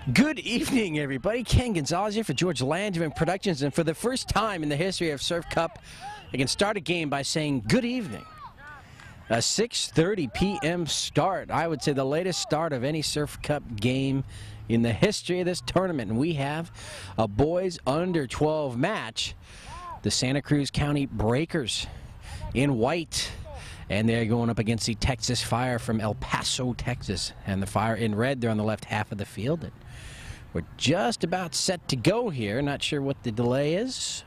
Good evening, everybody. Ken Gonzalez here for George Langevin Productions, and for the first time in the history of Surf Cup, I can start a game by saying good evening. A 6:30 p.m. start. I would say the latest start of any Surf Cup game in the history of this tournament. And we have a boys under 12 match. The Santa Cruz County Breakers in white. And they're going up against the Texas Fire from El Paso, Texas. And the Fire in red, they're on the left half of the field. And we're just about set to go here. Not sure what the delay is,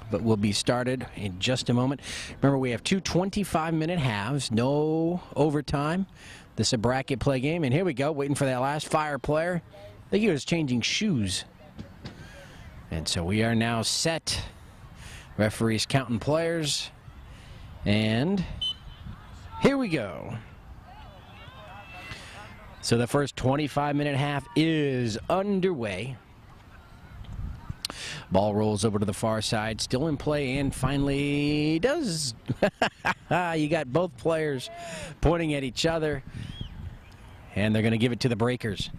but we'll be started in just a moment. Remember, we have two 25-minute halves, no overtime. This is a bracket play game. And here we go, waiting for that last Fire player. I think he was changing shoes. And so we are now set. Referees counting players. And here we go. So the first 25-minute half is underway. Ball rolls over to the far side, still in play, and finally does. You got both players pointing at each other, and they're going to give it to the Breakers.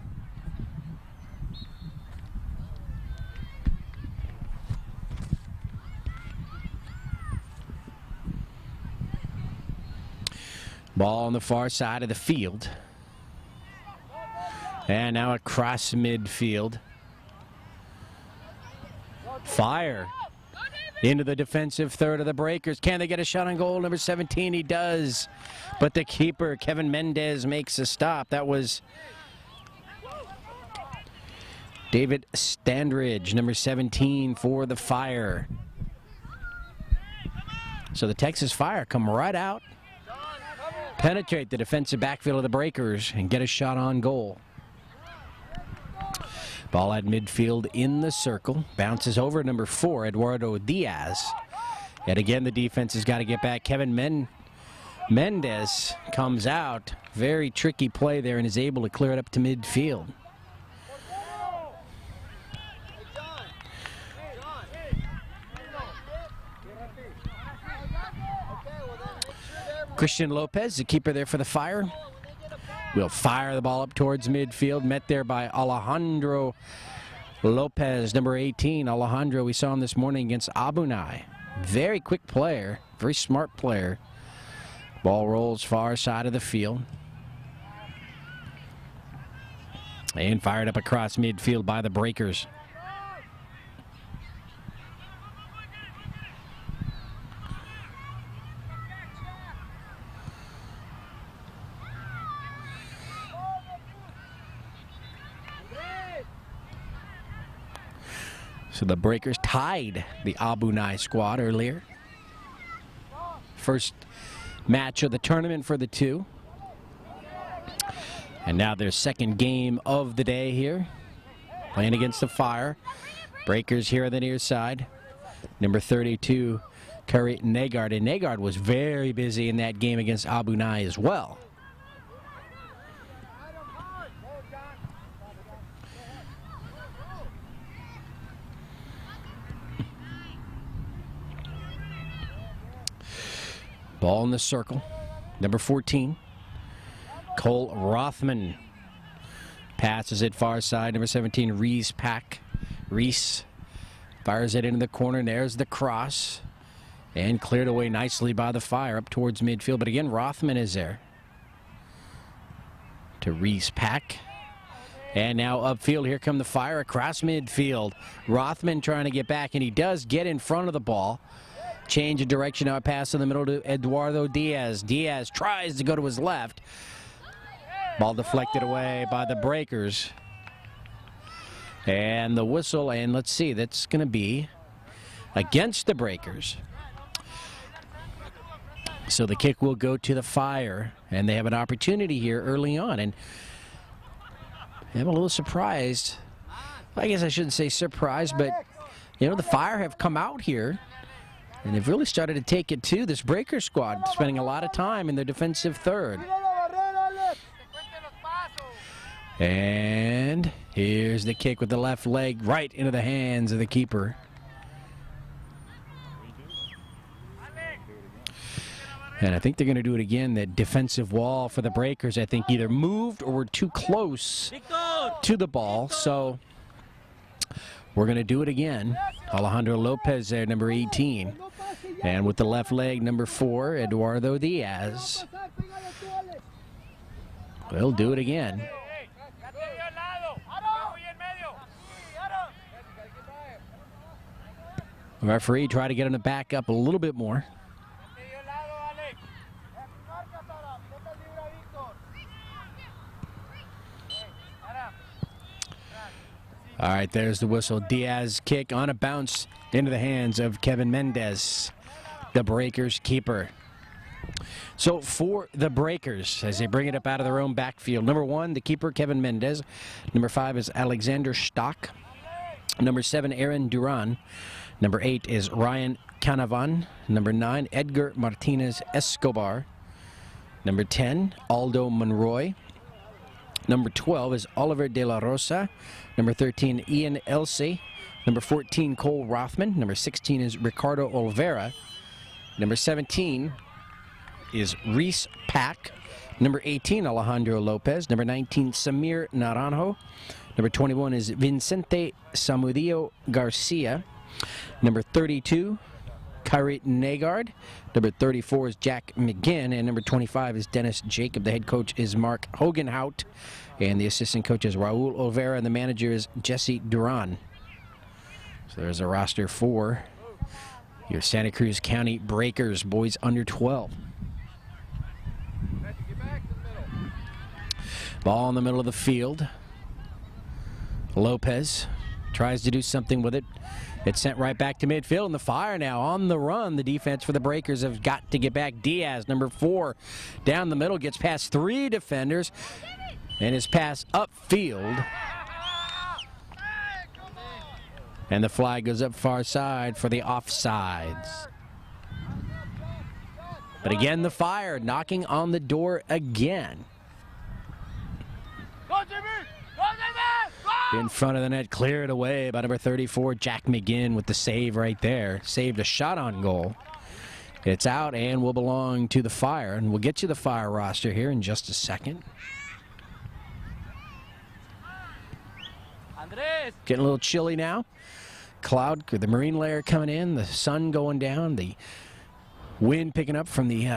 Ball on the far side of the field. And now across midfield. Fire into the defensive third of the Breakers. Can they get a shot on goal? Number 17, he does. But the keeper, Kevin Mendez, makes a stop. That was David Standridge, number 17 for the Fire. So the Texas Fire come right out, penetrate the defensive backfield of the Breakers, and get a shot on goal. Ball at midfield in the circle. Bounces over number 4, Eduardo Diaz. And again, the defense has got to get back. Kevin Mendez comes out. Very tricky play there and is able to clear it up to midfield. Christian Lopez, the keeper there for the Fire, will fire the ball up towards midfield. Met there by Alejandro Lopez, number 18. Alejandro, we saw him this morning against Abunai. Very quick player, very smart player. Ball rolls far side of the field. And fired up across midfield by the Breakers. So the Breakers tied the Abunai squad earlier. First match of the tournament for the two. And now their second game of the day here. Playing against the Fire. Breakers here on the near side. Number 32, Curry Negard. And Negard was very busy in that game against Abunai as well. Ball in the circle. Number 14, Cole Rothman. Passes it far side. Number 17, Reese Pack. Reese fires it into the corner. And there's the cross. And cleared away nicely by the Fire up towards midfield. But again, Rothman is there. To Reese Pack. And now upfield, here come the Fire across midfield. Rothman trying to get back, and he does get in front of the ball. Change of direction, now pass in the middle to Eduardo Diaz. Diaz tries to go to his left. Ball deflected away by the Breakers. And the whistle, and let's see, that's going to be against the Breakers. So the kick will go to the Fire, and they have an opportunity here early on. And I'm a little surprised. I guess I shouldn't say surprised, but, you know, the Fire have come out here. And they've really started to take it to this Breaker squad, spending a lot of time in their defensive third. And here's the kick with the left leg right into the hands of the keeper. And I think they're going to do it again. That defensive wall for the Breakers, I think, either moved or were too close to the ball. So we're going to do it again. Alejandro Lopez there, number 18. And with the left leg, number 4, Eduardo Diaz. We'll do it again. The referee tried to get him to back up a little bit more. All right, there's the whistle. Diaz kick on a bounce into the hands of Kevin Mendez, the Breakers keeper. So for the Breakers, as they bring it up out of their own backfield, number 1, the keeper, Kevin Mendez. Number 5 is Alexander Stock. Number 7, Aaron Duran. Number 8 is Ryan Canavan. Number 9, Edgar Martinez Escobar. Number 10, Aldo Monroy. Number 12 is Oliver De La Rosa. Number 13, Ian Elsey. Number 14, Cole Rothman. Number 16 is Ricardo Olvera. Number 17 is Reese Pack. Number 18, Alejandro Lopez. Number 19, Samir Naranjo. Number 21 is Vicente Samudio Garcia. Number 32, Kyrie Nagard. Number 34 is Jack McGinn. And number 25 is Dennis Jacob. The head coach is Mark Hogenhout. And the assistant coach is Raul Olvera. And the manager is Jesse Duran. So there's a roster for your Santa Cruz County Breakers, boys under 12. Ball in the middle of the field. Lopez tries to do something with it. It's sent right back to midfield, and the Fire now on the run. The defense for the Breakers have got to get back. Diaz, number 4, down the middle, gets past 3 defenders, and his pass upfield. And the flag goes up far side for the offsides. But again, the Fire knocking on the door again. In front of the net, cleared away by number 34, Jack McGinn, with the save right there. Saved a shot on goal. It's out and will belong to the Fire. And we'll get you the Fire roster here in just a second. Getting a little chilly now. Cloud, the marine layer coming in, the sun going down, the wind picking up from the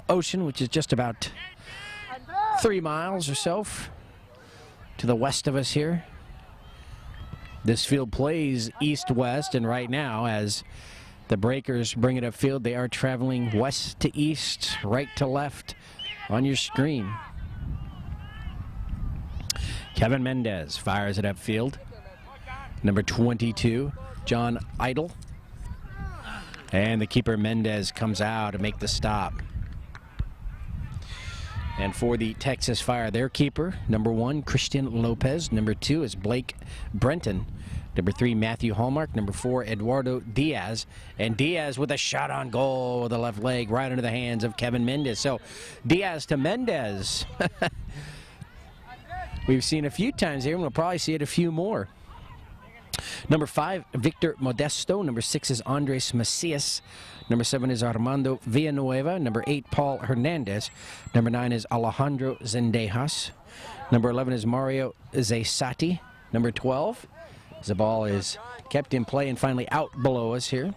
ocean, which is just about 3 miles or so to the west of us here. This field plays east-west, and right now, as the Breakers bring it upfield, they are traveling west to east, right to left on your screen. Kevin Mendez fires it upfield. Number 22, John Idle. And the keeper, Mendez, comes out to make the stop. And for the Texas Fire, their keeper, number 1, Christian Lopez. Number 2 is Blake Brenton. Number 3, Matthew Hallmark. Number 4, Eduardo Diaz. And Diaz with a shot on goal with the left leg right into the hands of Kevin Mendez. So Diaz to Mendez. We've seen a few times here, and we'll probably see it a few more. Number 5, Victor Modesto. Number 6 is Andres Macias. Number 7 is Armando Villanueva. Number 8, Paul Hernandez. Number 9 is Alejandro Zendejas. Number 11 is Mario Zaysati. Number 12, the ball is kept in play and finally out below us here.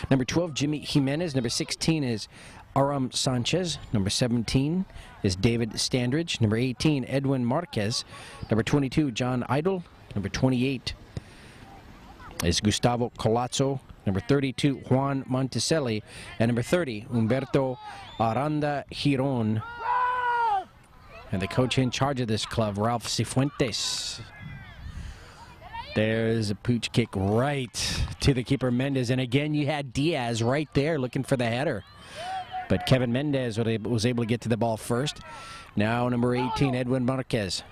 Number 12, Jimmy Jimenez. Number 16 is Aram Sanchez. Number 17 is David Standridge. Number 18, Edwin Marquez. Number 22, John Idle. Number 28 is Gustavo Colazzo. Number 32, Juan Monticelli. And number 30, Humberto Aranda Giron. And the coach in charge of this club, Ralph Cifuentes. There's a pooch kick right to the keeper, Mendez. And again, you had Diaz right there looking for the header. But Kevin Mendez was able to get to the ball first. Now number 18, Edwin Marquez.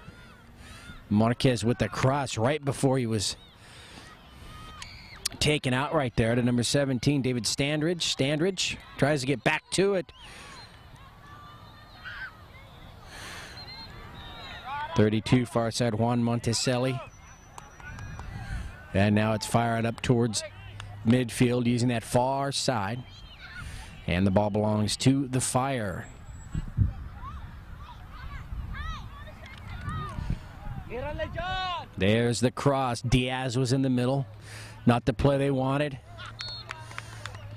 Marquez with the cross right before he was taken out right there to number 17, David Standridge. Standridge tries to get back to it. 32, far side, Juan Monticelli. And now it's fired up towards midfield using that far side. And the ball belongs to the Fire. There's the cross. Diaz was in the middle. Not the play they wanted.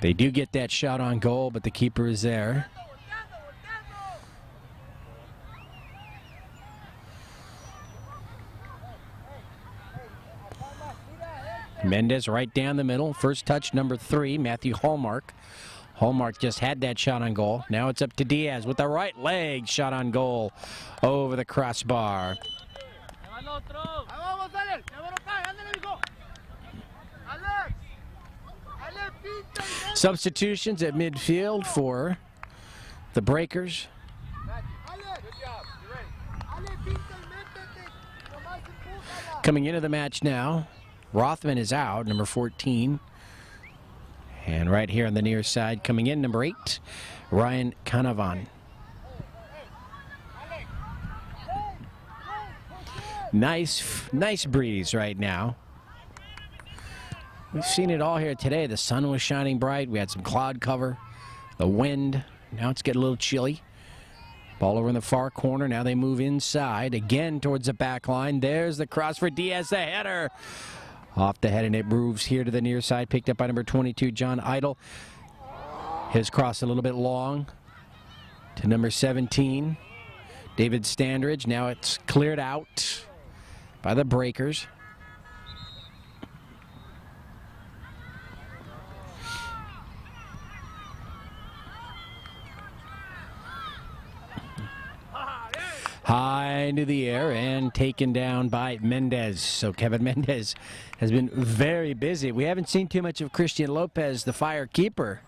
They do get that shot on goal, but the keeper is there. Mendez right down the middle. First touch, number 3, Matthew Hallmark. Hallmark just had that shot on goal. Now it's up to Diaz with the right leg. Shot on goal over the crossbar. Substitutions at midfield for the Breakers. Coming into the match now, Rothman is out, number 14. And right here on the near side, coming in, number 8, Ryan Canavan. Nice breeze right now. We've seen it all here today. The sun was shining bright. We had some cloud cover. The wind. Now it's getting a little chilly. Ball over in the far corner. Now they move inside. Again towards the back line. There's the cross for Diaz. The header. Off the head, and it moves here to the near side. Picked up by number 22, John Idle. His cross a little bit long to number 17, David Standridge. Now it's cleared out by the Breakers. High into the air and taken down by Mendez. So Kevin Mendez has been very busy. We haven't seen too much of Christian Lopez, the Fire keeper.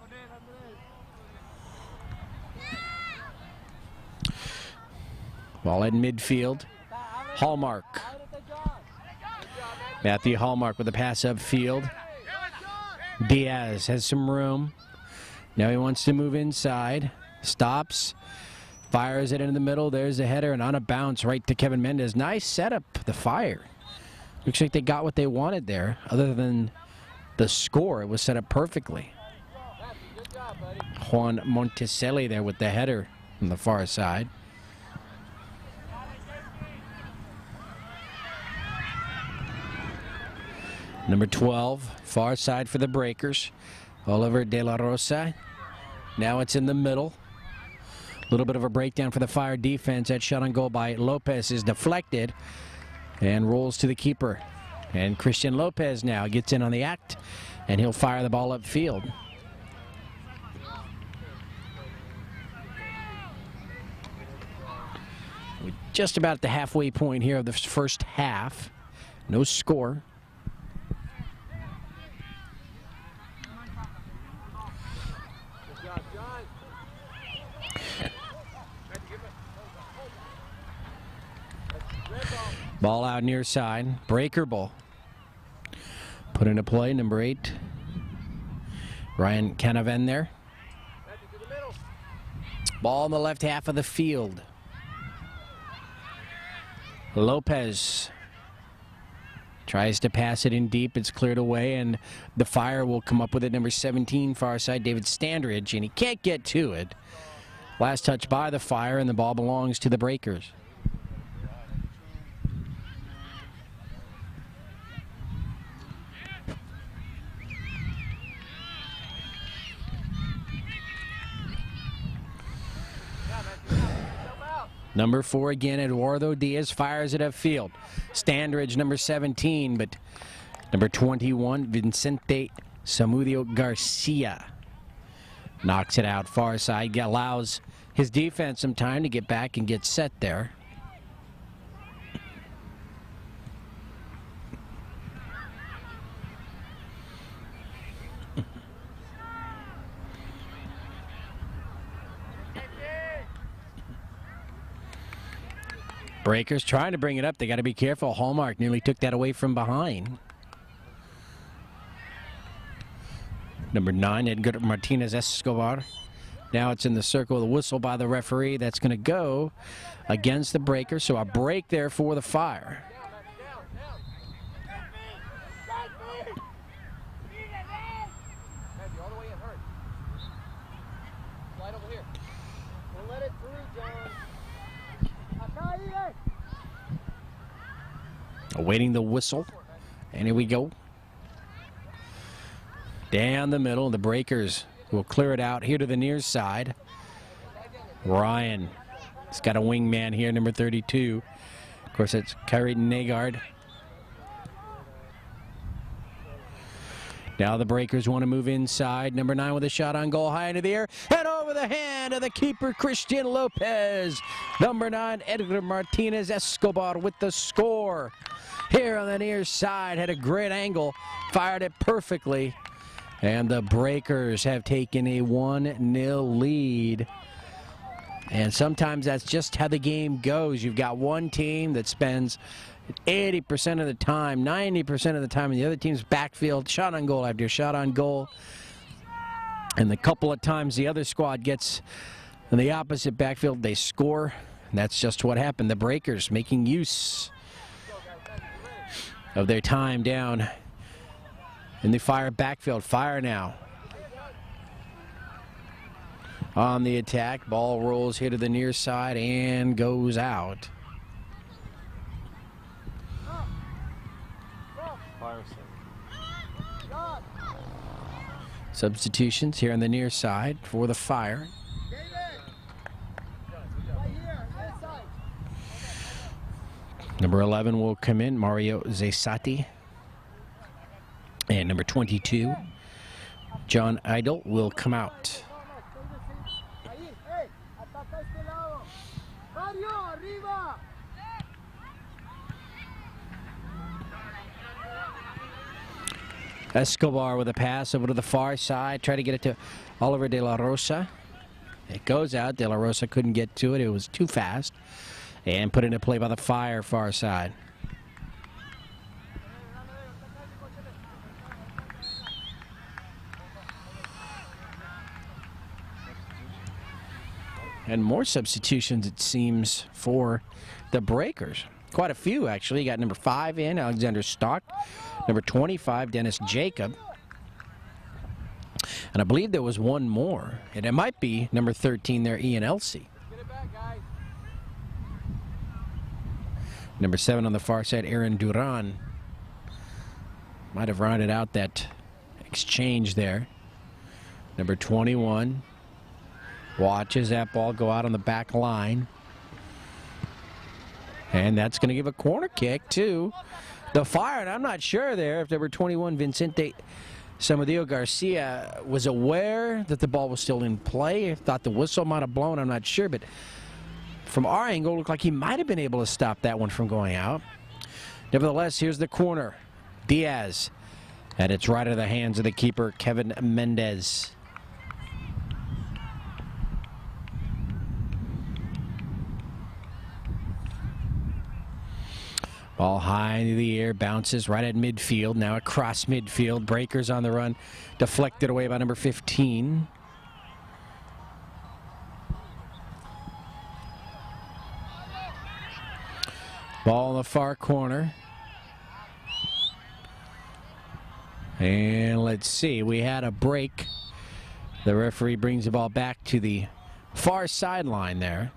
Ball in midfield. Hallmark. Matthew Hallmark with a pass upfield. Diaz has some room. Now he wants to move inside. Stops. Fires it into the middle. There's a header and on a bounce right to Kevin Mendez. Nice setup, the Fire. Looks like they got what they wanted there. Other than the score, it was set up perfectly. Juan Monticelli there with the header on the far side. Number 12, far side for the Breakers. Oliver De La Rosa. Now it's in the middle. A little bit of a breakdown for the Fire defense. That shot on goal by Lopez is deflected and rolls to the keeper. And Christian Lopez now gets in on the act, and he'll fire the ball upfield. We're just about at the halfway point here of the first half. No score. Ball out near side. Breaker ball. Put into play, number 8. Ryan Canavan there. Ball in the left half of the field. Lopez tries to pass it in deep. It's cleared away, and the Fire will come up with it. Number 17, far side, David Standridge, and he can't get to it. Last touch by the Fire, and the ball belongs to the Breakers. Number 4 again, Eduardo Diaz fires it upfield. Standridge, number 17, but number 21, Vicente Samudio Garcia, knocks it out far side. Allows his defense some time to get back and get set there. Breakers trying to bring it up. They got to be careful. Hallmark nearly took that away from behind. Number 9, Edgar Martinez Escobar. Now it's in the circle. The whistle by the referee. That's going to go against the Breakers. So a break there for the Fire. Awaiting the whistle. And here we go. Down the middle. The Breakers will clear it out here to the near side. Ryan. He's got a wingman here, number 32. Of course, it's Kyrie Nagard. Now the Breakers want to move inside. Number 9 with a shot on goal, high into the air. And over the hand of the keeper, Christian Lopez. Number 9, Edgar Martinez Escobar with the score. Here on the near side, had a great angle. Fired it perfectly. And the Breakers have taken a 1-0 lead. And sometimes that's just how the game goes. You've got one team that spends 80% of the time, 90% of the time in the other team's backfield, shot on goal after shot on goal. And the couple of times the other squad gets in the opposite backfield, they score. And that's just what happened. The Breakers making use of their time down in the Fire backfield. Fire now on the attack. Ball rolls here to the near side and goes out. Substitutions here on the near side for the Fire. Number 11 will come in, Mario Zesati. And number 22, John Idle, will come out. Escobar with a pass over to the far side. Try to get it to Oliver De La Rosa. It goes out. De La Rosa couldn't get to it. It was too fast. And put into play by the Fire far side. And more substitutions, it seems, for the Breakers. Quite a few, actually. You got number 5 in, Alexander Stock. Number 25, Dennis Jacob. And I believe there was one more. And it might be number 13 there, Ian Elsey. Number 7 on the far side, Aaron Duran. Might have rounded out that exchange there. Number 21. Watches that ball go out on the back line. And that's going to give a corner kick to the Fire. And I'm not sure there if number 21, Vicente Samudio Garcia, was aware that the ball was still in play. Thought the whistle might have blown. I'm not sure. But from our angle, it looked like he might have been able to stop that one from going out. Nevertheless, here's the corner. Diaz. And it's right out of the hands of the keeper, Kevin Mendez. Ball high into the air, bounces right at midfield. Now across midfield. Breakers on the run. Deflected away by number 15. Ball in the far corner. And let's see, we had a break. The referee brings the ball back to the far sideline there.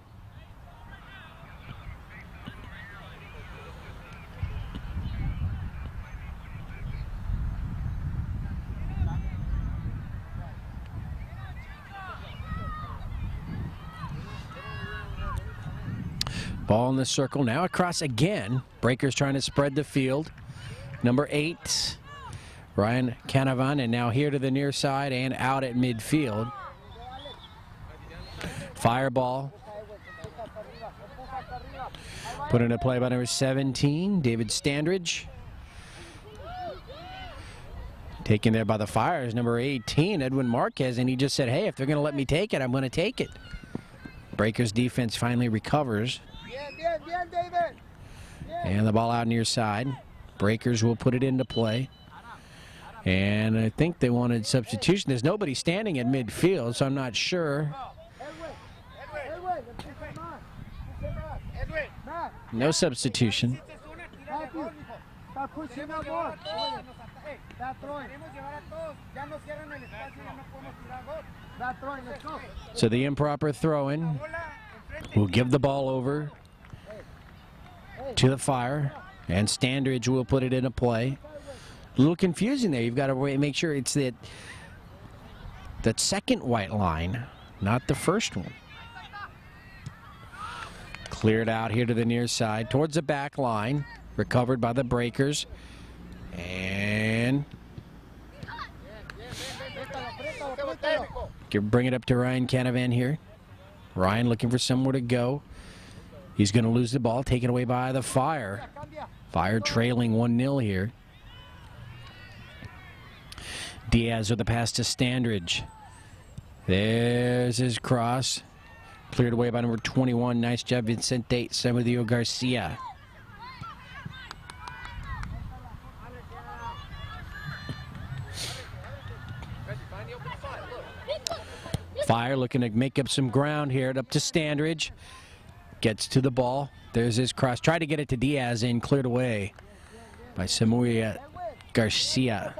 Ball in the circle, now across again. Breakers trying to spread the field. Number 8, Ryan Canavan, and now here to the near side and out at midfield. Fireball. Put into play by number 17, David Standridge. Taken there by the Fire is number 18, Edwin Marquez, and he just said, hey, if they're going to let me take it, I'm going to take it. Breakers defense finally recovers. And the ball out near side. Breakers will put it into play. And I think they wanted substitution. There's nobody standing at midfield, so I'm not sure. No substitution. So the improper throw-in will give the ball over to the Fire. And Standridge will put it into play. A little confusing there. You've got to make sure it's that second white line, not the first one. Cleared out here to the near side, towards the back line. Recovered by the Breakers. And bring it up to Ryan Canavan here. Ryan looking for somewhere to go. He's going to lose the ball, taken away by the Fire. Fire trailing 1-0 here. Diaz with the pass to Standridge. There's his cross. Cleared away by number 21. Nice job, Vicente Samudio Garcia. Fire looking to make up some ground here. Up to Standridge. Gets to the ball. There's his cross. Tried to get it to Diaz and cleared away by Samudio Garcia.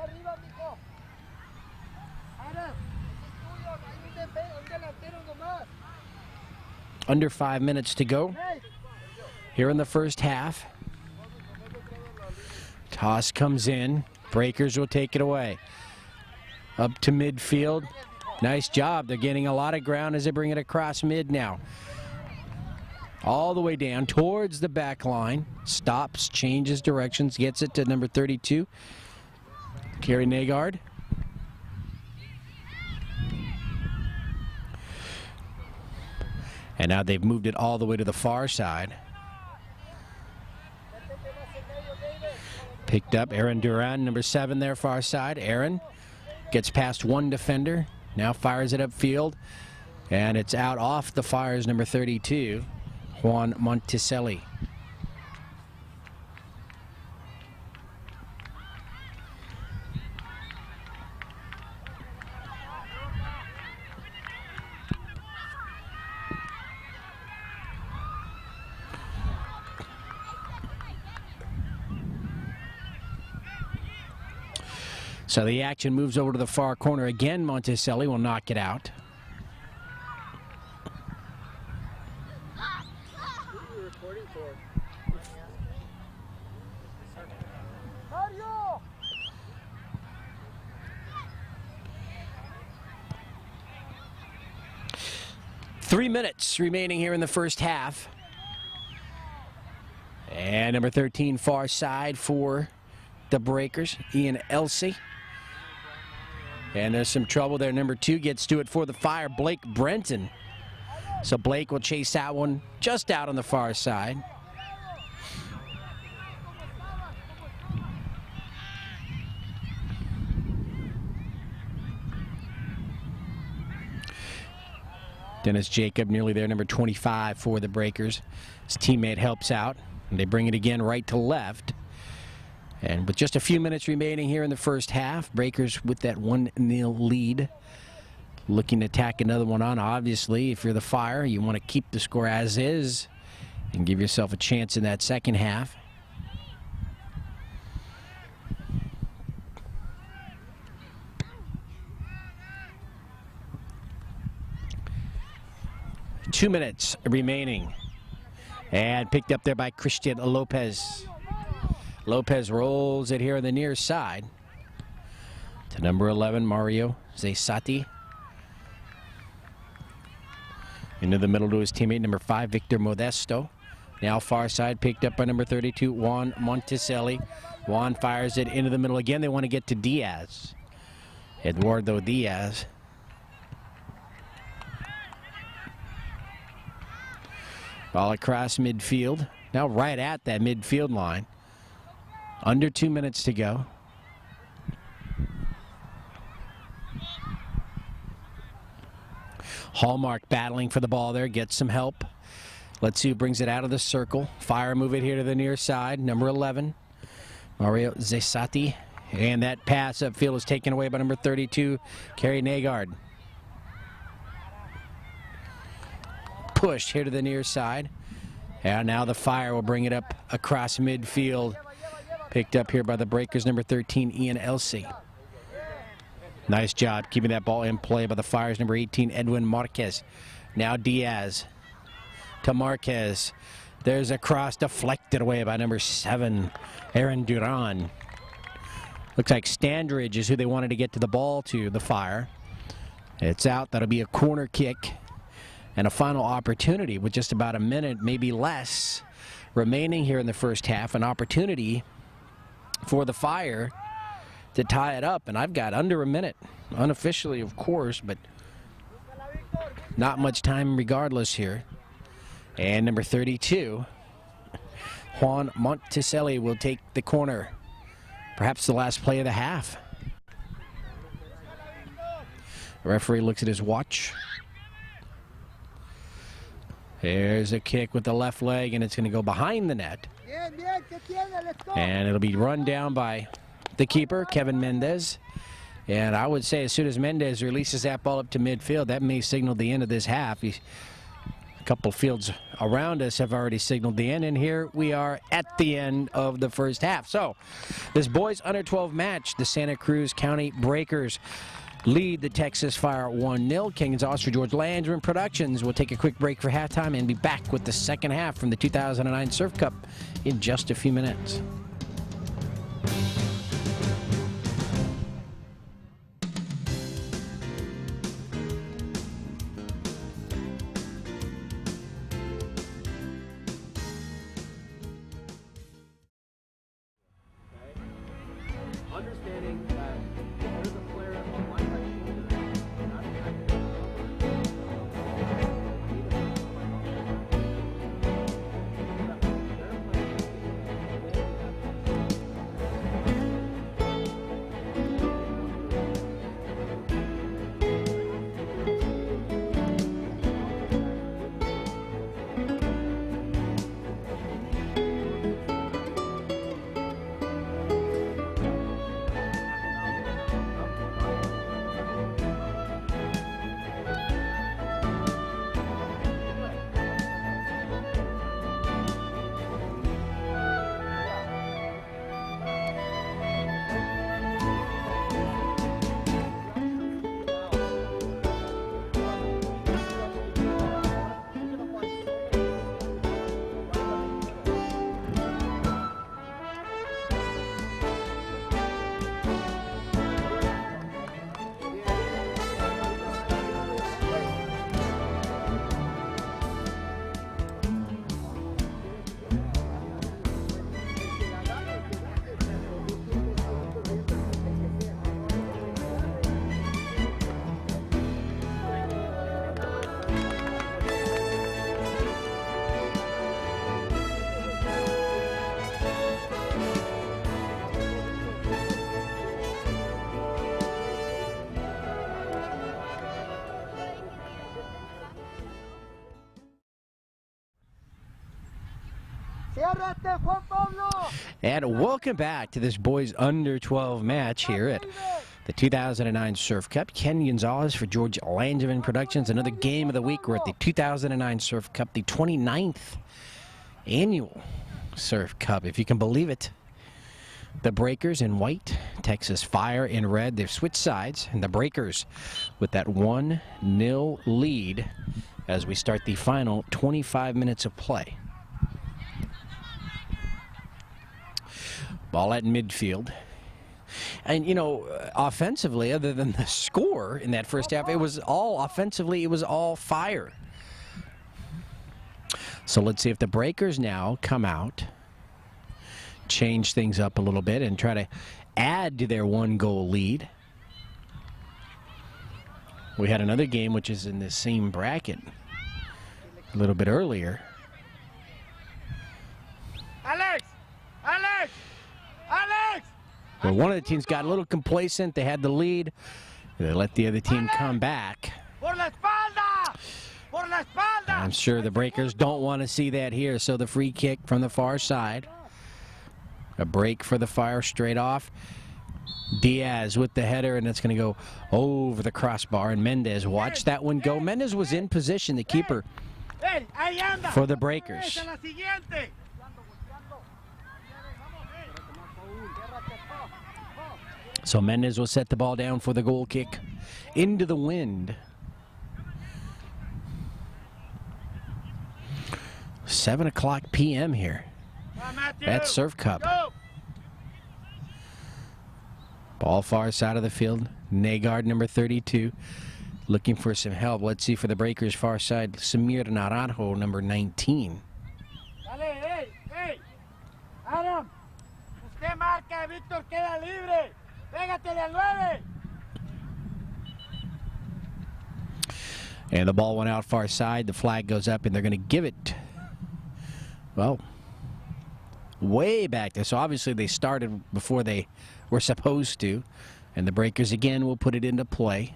Under 5 minutes to go here in the first half. Toss comes in. Breakers will take it away. Up to midfield. Nice job. They're getting a lot of ground as they bring it across mid now. All the way down towards the back line. Stops, changes directions, gets it to number 32. Kerry Nagard. And now they've moved it all the way to the far side. Picked up Aaron Duran, number 7 there, far side. Aaron gets past one defender. Now fires it upfield. And it's out off the Fire's number 32, Juan Monticelli. So the action moves over to the far corner again. Monticelli will knock it out. Three minutes remaining here in the first half. And number 13 far side for the Breakers, Ian Elsey. And there's some trouble there. Number 2 gets to it for the Fire, Blake Brenton. So Blake will chase that one just out on the far side. Dennis Jacob nearly there, number 25 for the Breakers. His teammate helps out, and they bring it again right to left. And with just a few minutes remaining here in the first half, Breakers with that 1-0 lead. Looking to tack another one on. Obviously, if you're the Fire, you want to keep the score as is and give yourself a chance in that second half. Two minutes remaining. And picked up there by Christian Lopez. Lopez rolls it here on the near side to number 11, Mario Zesati. Into the middle to his teammate, number 5, Victor Modesto. Now far side, picked up by number 32, Juan Monticelli. Juan fires it into the middle again. They want to get to Diaz. Eduardo Diaz. Ball across midfield. Now right at that midfield line. Under 2 minutes to go. Hallmark battling for the ball there. Gets some help. Let's see who brings it out of the circle. Fire move it here to the near side. Number 11, Mario Zesati. And that pass upfield is taken away by number 32, Kerry Nagard. Pushed here to the near side. And now the Fire will bring it up across midfield. Picked up here by the Breakers, number 13, Ian Elsey. Nice job keeping that ball in play by the Fire's number 18, Edwin Marquez. Now Diaz to Marquez. There's a cross deflected away by number 7, Aaron Duran. Looks like Standridge is who they wanted to get to the ball to, the Fire. It's out. That'll be a corner kick. And a final opportunity with just about a minute, maybe less, remaining here in the first half. An opportunity for the Fire to tie it up. And I've got under a minute, unofficially, of course, but not much time regardless here. And number 32, Juan Monticelli, will take the corner. Perhaps the last play of the half. The referee looks at his watch. There's a kick with the left leg, and it's going to go behind the net. And it'll be run down by the keeper, Kevin Mendez. And I would say as soon as Mendez releases that ball up to midfield, that may signal the end of this half. A couple fields around us have already signaled the end, and here we are at the end of the first half. So this boys under 12 match, the Santa Cruz County Breakers lead the Texas Fire 1-0. Ken Gonzalez for George Landrum Productions. We'll take a quick break for halftime and be back with the second half from the 2009 Surf Cup in just a few minutes. Understanding that there's a player on my And welcome back to this boys under 12 match here at the 2009 Surf Cup. Ken Gonzalez for George Langevin Productions. Another game of the week. We're at the 2009 Surf Cup, the 29th annual Surf Cup, if you can believe it. The Breakers in white, Texas Fire in red. They've switched sides, and the Breakers with that 1-0 lead as we start the final 25 minutes of play. Ball at midfield. And, you know, offensively, other than the score in that first half, it was all offensively, it was all Fire. So let's see if the Breakers now come out, change things up a little bit, and try to add to their 1-goal lead. We had another game which is in the same bracket a little bit earlier. Alex! Well, one of the teams got a little complacent. They had the lead. They let the other team come back. I'm sure the Breakers don't want to see that here. So the free kick from the far side. A break for the Fire straight off. Diaz with the header, and it's going to go over the crossbar. And Mendez, watch that one go. Mendez was in position, the keeper for the Breakers. So Mendez will set the ball down for the goal kick into the wind. 7 o'clock p.m. here at Surf Cup. Ball far side of the field. Nagard, number 32, looking for some help. Let's see for the Breakers far side. Samir Naranjo, number 19. Adam, usted marca, Víctor queda libre. Pégatele al 9. And the ball went out far side. The flag goes up, and they're going to give it, well, way back there. So obviously they started before they were supposed to. And the Breakers again will put it into play.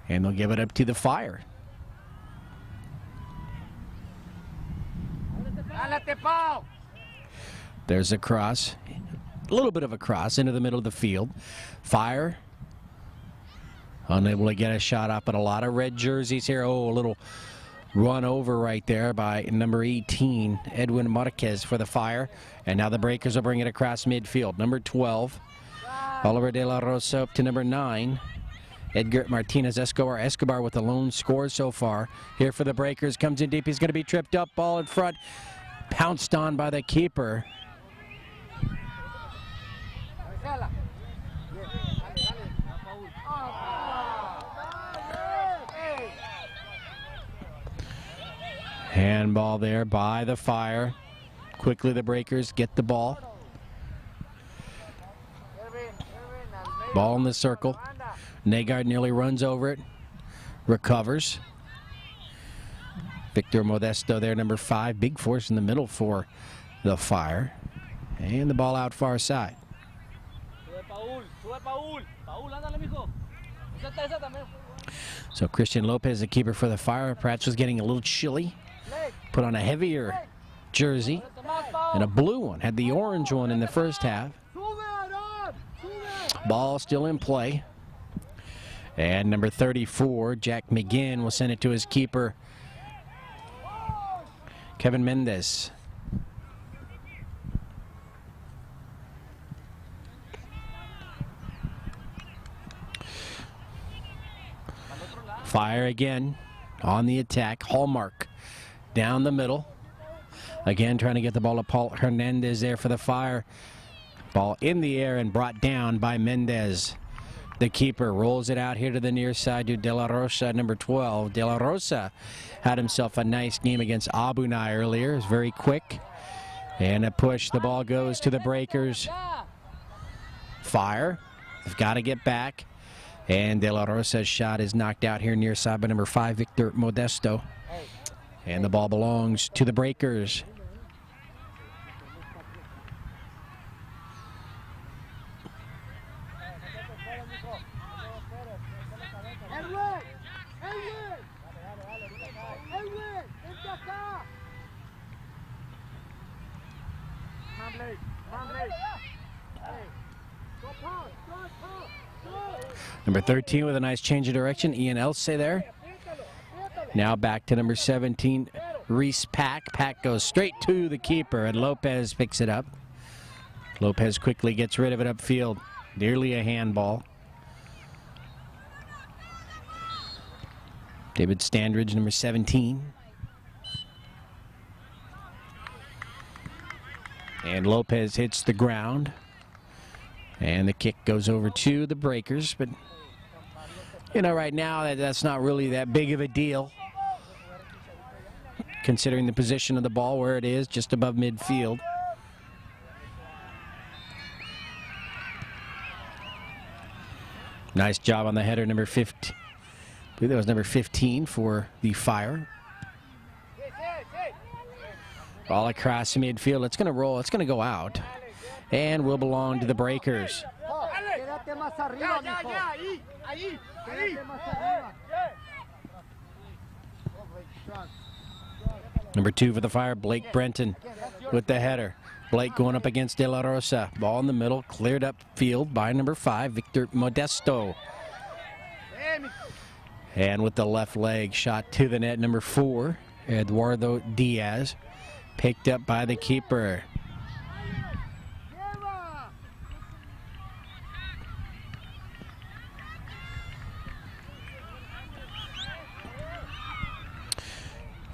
And they'll give it up to the Fire. There's a cross. A little bit of a cross into the middle of the field. Fire unable to get a shot up, but a lot of red jerseys here. Oh, a little run over right there by number 18, Edwin Marquez for the Fire. And now the Breakers will bring it across midfield. Number 12, Oliver De La Rosa up to number 9. Edgar Martinez Escobar. Escobar with the lone score so far. Here for the Breakers. Comes in deep. He's going to be tripped up. Ball in front. Pounced on by the keeper. Handball there by the Fire. Quickly the Breakers get the ball. Ball in the circle. Nagard nearly runs over it. Recovers. Victor Modesto there, number 5. Big force in the middle for the Fire. And the ball out far side. So Christian Lopez, the keeper for the Fire. Perhaps was getting a little chilly. Put on a heavier jersey and a blue one. Had the orange one in the first half. Ball still in play. And number 34, Jack McGinn, will send it to his keeper, Kevin Mendez. Fire again on the attack. Hallmark down the middle. Again trying to get the ball to Paul Hernandez there for the Fire. Ball in the air and brought down by Mendez. The keeper rolls it out here to the near side to De La Rosa, number 12. De La Rosa had himself a nice game against Abunai earlier. It was very quick. And a push. The ball goes to the Breakers. Fire. They've got to get back. And De La Rosa's shot is knocked out here near side by number 5, Victor Modesto. And the ball belongs to the Breakers. Number 13 with a nice change of direction. Ian Elsey there. Now back to number 17, Reese Pack. Pack goes straight to the keeper, and Lopez picks it up. Lopez quickly gets rid of it upfield. Nearly a handball. David Standridge, number 17. And Lopez hits the ground. And the kick goes over to the Breakers, but you know, right now that's not really that big of a deal, considering the position of the ball where it is, just above midfield. Nice job on the header, number 15. I believe that was number 15 for the Fire. Ball across the midfield. It's going to roll. It's going to go out. And will belong to the Breakers. Number 2 for the Fire, Blake Brenton with the header. Blake going up against De La Rosa. Ball in the middle, cleared up field by number 5, Victor Modesto. And with the left leg, shot to the net, number 4, Eduardo Diaz. Picked up by the keeper.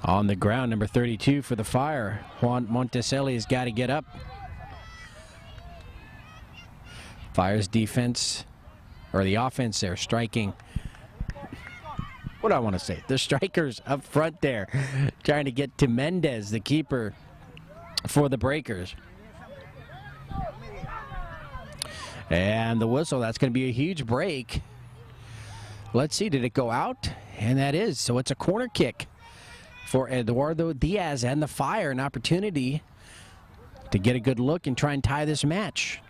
On the ground, number 32 for the Fire. Juan Monticelli has got to get up. Fire's defense, or the offense there, striking. What do I want to say? The strikers up front there, trying to get to Mendez, the keeper for the Breakers. And the whistle, that's going to be a huge break. Let's see, did it go out? And that is, so it's a corner kick for Eduardo Diaz and the Fire, an opportunity to get a good look and try and tie this match.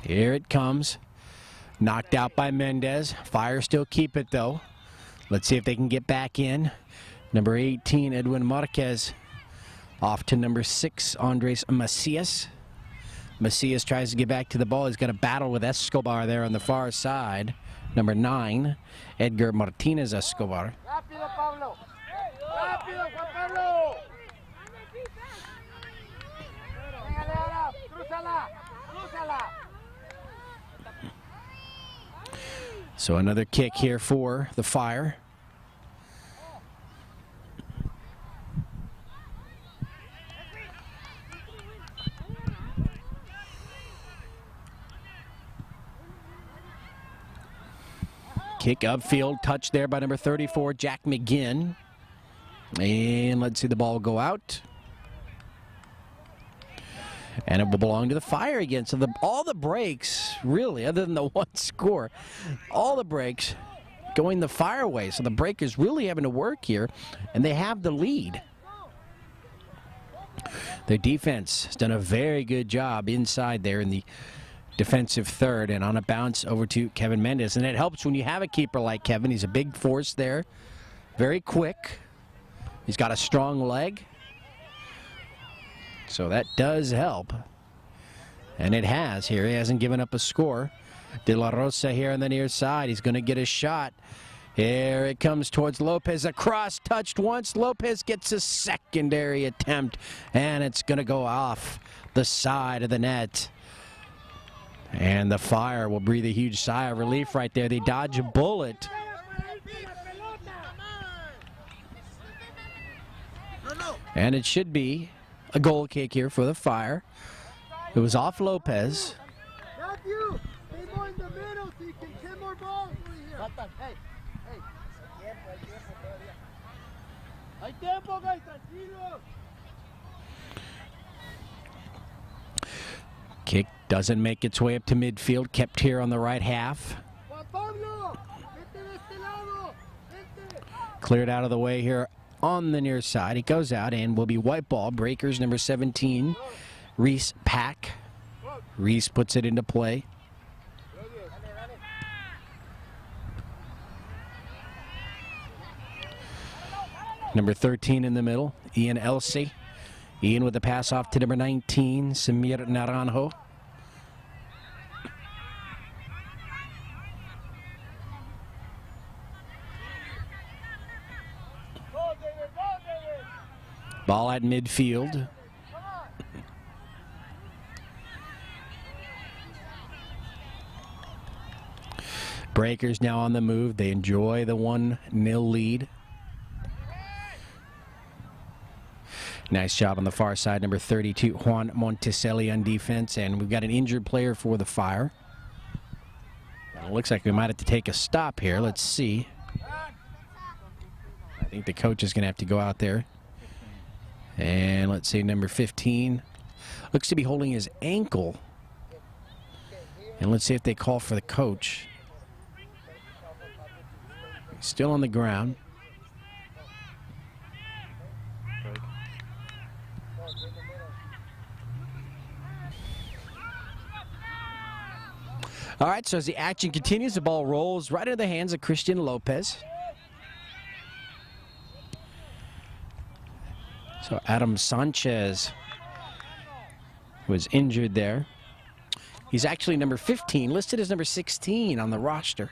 Here it comes. Knocked out by Mendez. Fire still keep it though. Let's see if they can get back in. Number 18, Edwin Marquez. Off to number 6, Andres Macias. Macias tries to get back to the ball. He's got a battle with Escobar there on the far side. Number 9, Edgar Martinez Escobar. Rápido, Pablo. Rápido, Juan Pablo. Pégale ahora. Crúzala. Crúzala. So another kick here for the Fire. Kick upfield, touch there by number 34, Jack McGinn. And let's see the ball go out. And it will belong to the Fire again. So all the breaks, really, other than the one score, all the breaks going the Fire way. So the Breakers really having to work here, and they have the lead. Their defense has done a very good job inside there in the defensive third, and on a bounce over to Kevin Mendez. And it helps when you have a keeper like Kevin. He's a big force there, very quick. He's got a strong leg. So that does help. And it has here. He hasn't given up a score. De La Rosa here on the near side. He's going to get a shot. Here it comes towards Lopez. Across, touched once. Lopez gets a secondary attempt, and it's going to go off the side of the net. And the Fire will breathe a huge sigh of relief right there. They dodge a bullet. And it should be a goal kick here for the Fire. It was off Lopez. Matthew, stay more in the middle so you can get more balls over here. Hey, hey. Hay tiempo, guys, tranquilo. Kick doesn't make its way up to midfield. Kept here on the right half. Juan Pablo, vete de este lado. Vete. Cleared out of the way here on the near side. It goes out and will be white ball. Breakers number 17, Reese Pack. Reese puts it into play. Number 13 in the middle, Ian Elsey. Ian with the pass off to number 19, Samir Naranjo. Ball at midfield. Breakers now on the move. They enjoy the 1-0 lead. Nice job on the far side, number 32, Juan Monticelli on defense. And we've got an injured player for the Fire. It looks like we might have to take a stop here. Let's see. I think the coach is going to have to go out there. And let's see, number 15 looks to be holding his ankle. And let's see if they call for the coach. He's still on the ground. All right, so as the action continues, the ball rolls right into the hands of Christian Lopez. So Adam Sanchez was injured there. He's actually number 15, listed as number 16 on the roster.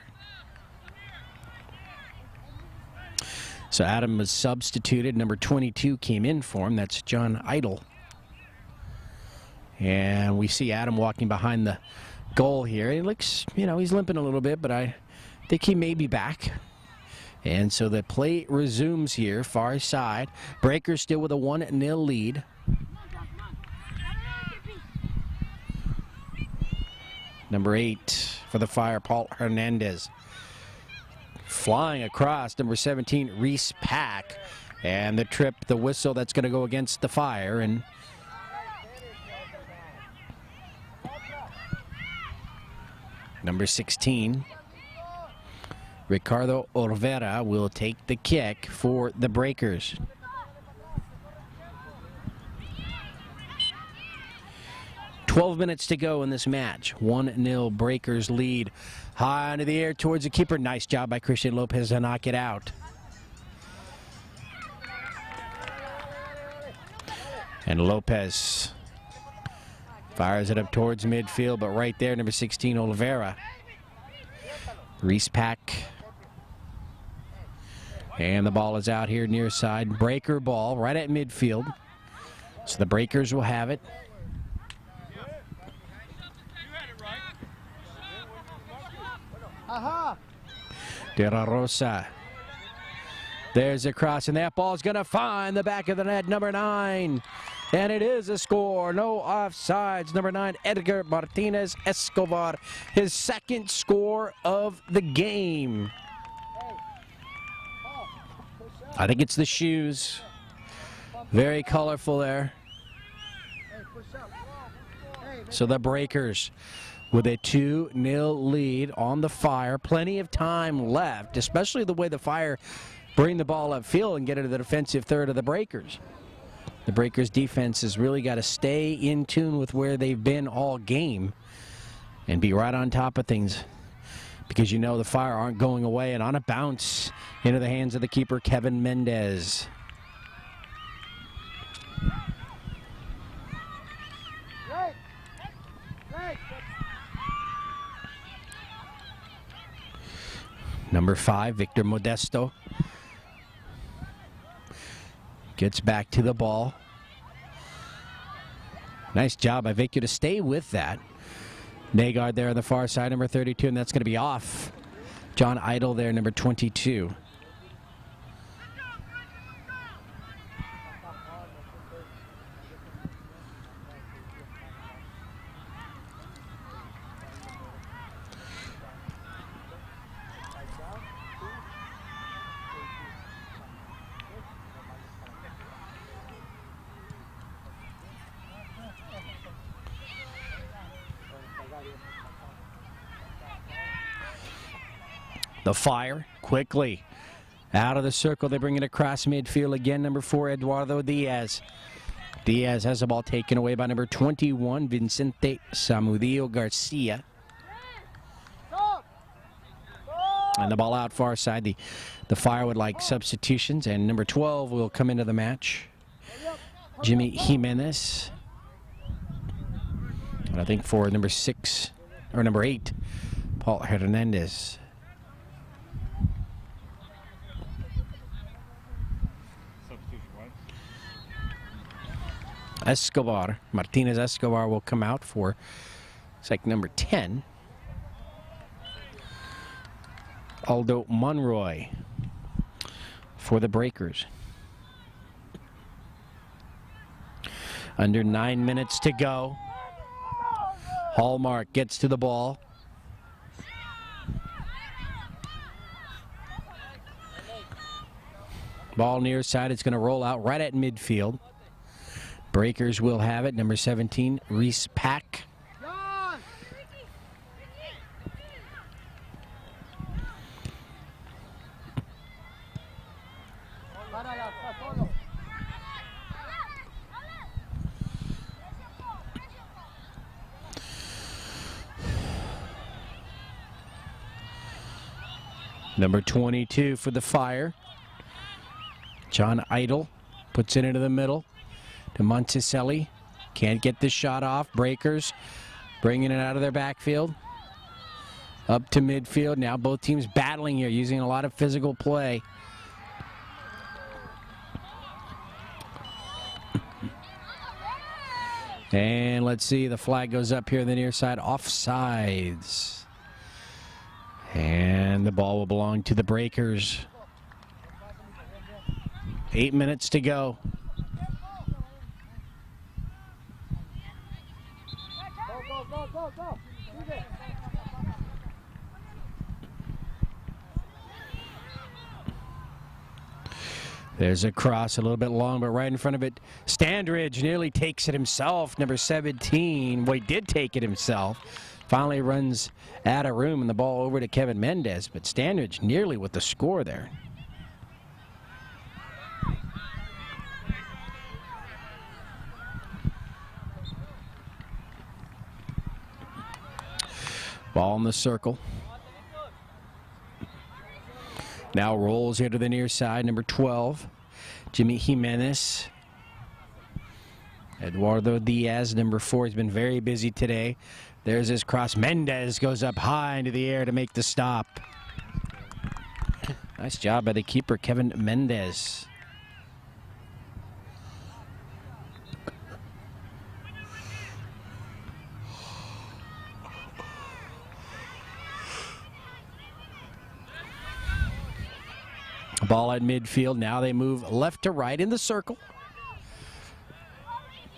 So Adam was substituted. Number 22 came in for him. That's John Idle. And we see Adam walking behind the goal here. He looks, he's limping a little bit, but I think he may be back. And so the play resumes here, far side. Breakers still with a 1-0 lead. Number 8 for the Fire, Paul Hernandez. Flying across, number 17, Reese Pack. And the trip, the whistle that's going to go against the Fire. And number 16, Ricardo Olvera, will take the kick for the Breakers. "12 minutes to go in this match. 1-0 Breakers lead. High into the air towards the keeper. Nice job by Christian Lopez to knock it out. And Lopez fires it up towards midfield, but right there, number 16, Oliveira. Reese Pack. And the ball is out here near side. Breaker ball right at midfield. So the Breakers will have it. De La Rosa. There's a cross, and that ball's going to find the back of the net, number 9. And it is a score. No offsides. Number 9, Edgar Martinez Escobar. His second score of the game. I think it's the shoes. Very colorful there. So the Breakers with a 2-0 lead on the Fire. Plenty of time left, especially the way the Fire bring the ball upfield and get into the defensive third of the Breakers. The Breakers defense has really got to stay in tune with where they've been all game and be right on top of things, because the Fire aren't going away. And on a bounce into the hands of the keeper, Kevin Mendez. Number 5, Victor Modesto, gets back to the ball. Nice job by Victor to stay with that. Nagard there on the far side, number 32, and that's going to be off. John Idle there, number 22. The Fire quickly out of the circle. They bring it across midfield again. Number 4, Eduardo Diaz. Diaz has the ball taken away by number 21, Vicente Samudio Garcia. And the ball out far side. The Fire would like substitutions, and number 12 will come into the match. Jimmy Jimenez. And I think for number 6, or number 8, Paul Hernandez. Escobar, Martinez Escobar will come out for, it's like number 10. Aldo Monroy for the Breakers. Under 9 minutes to go. Hallmark gets to the ball. Ball near side, it's going to roll out right at midfield. Breakers will have it. Number 17, Reese Pack. Number 22 for the Fire, John Idle, puts it into the middle to Monticelli. Can't get this shot off. Breakers bringing it out of their backfield. Up to midfield. Now both teams battling here, using a lot of physical play. And let's see, the flag goes up here on the near side, offsides. And the ball will belong to the Breakers. 8 minutes to go. Go. There's a cross, a little bit long, but right in front of it, Standridge nearly takes it himself, number 17. Well, he did take it himself. Finally runs out of room, and the ball over to Kevin Mendez, but Standridge nearly with the score there. Ball in the circle. Now rolls here to the near side, number 12, Jimmy Jimenez. Eduardo Diaz, number 4, has been very busy today. There's his cross. Mendez goes up high into the air to make the stop. Nice job by the keeper, Kevin Mendez. Ball at midfield. Now they move left to right in the circle.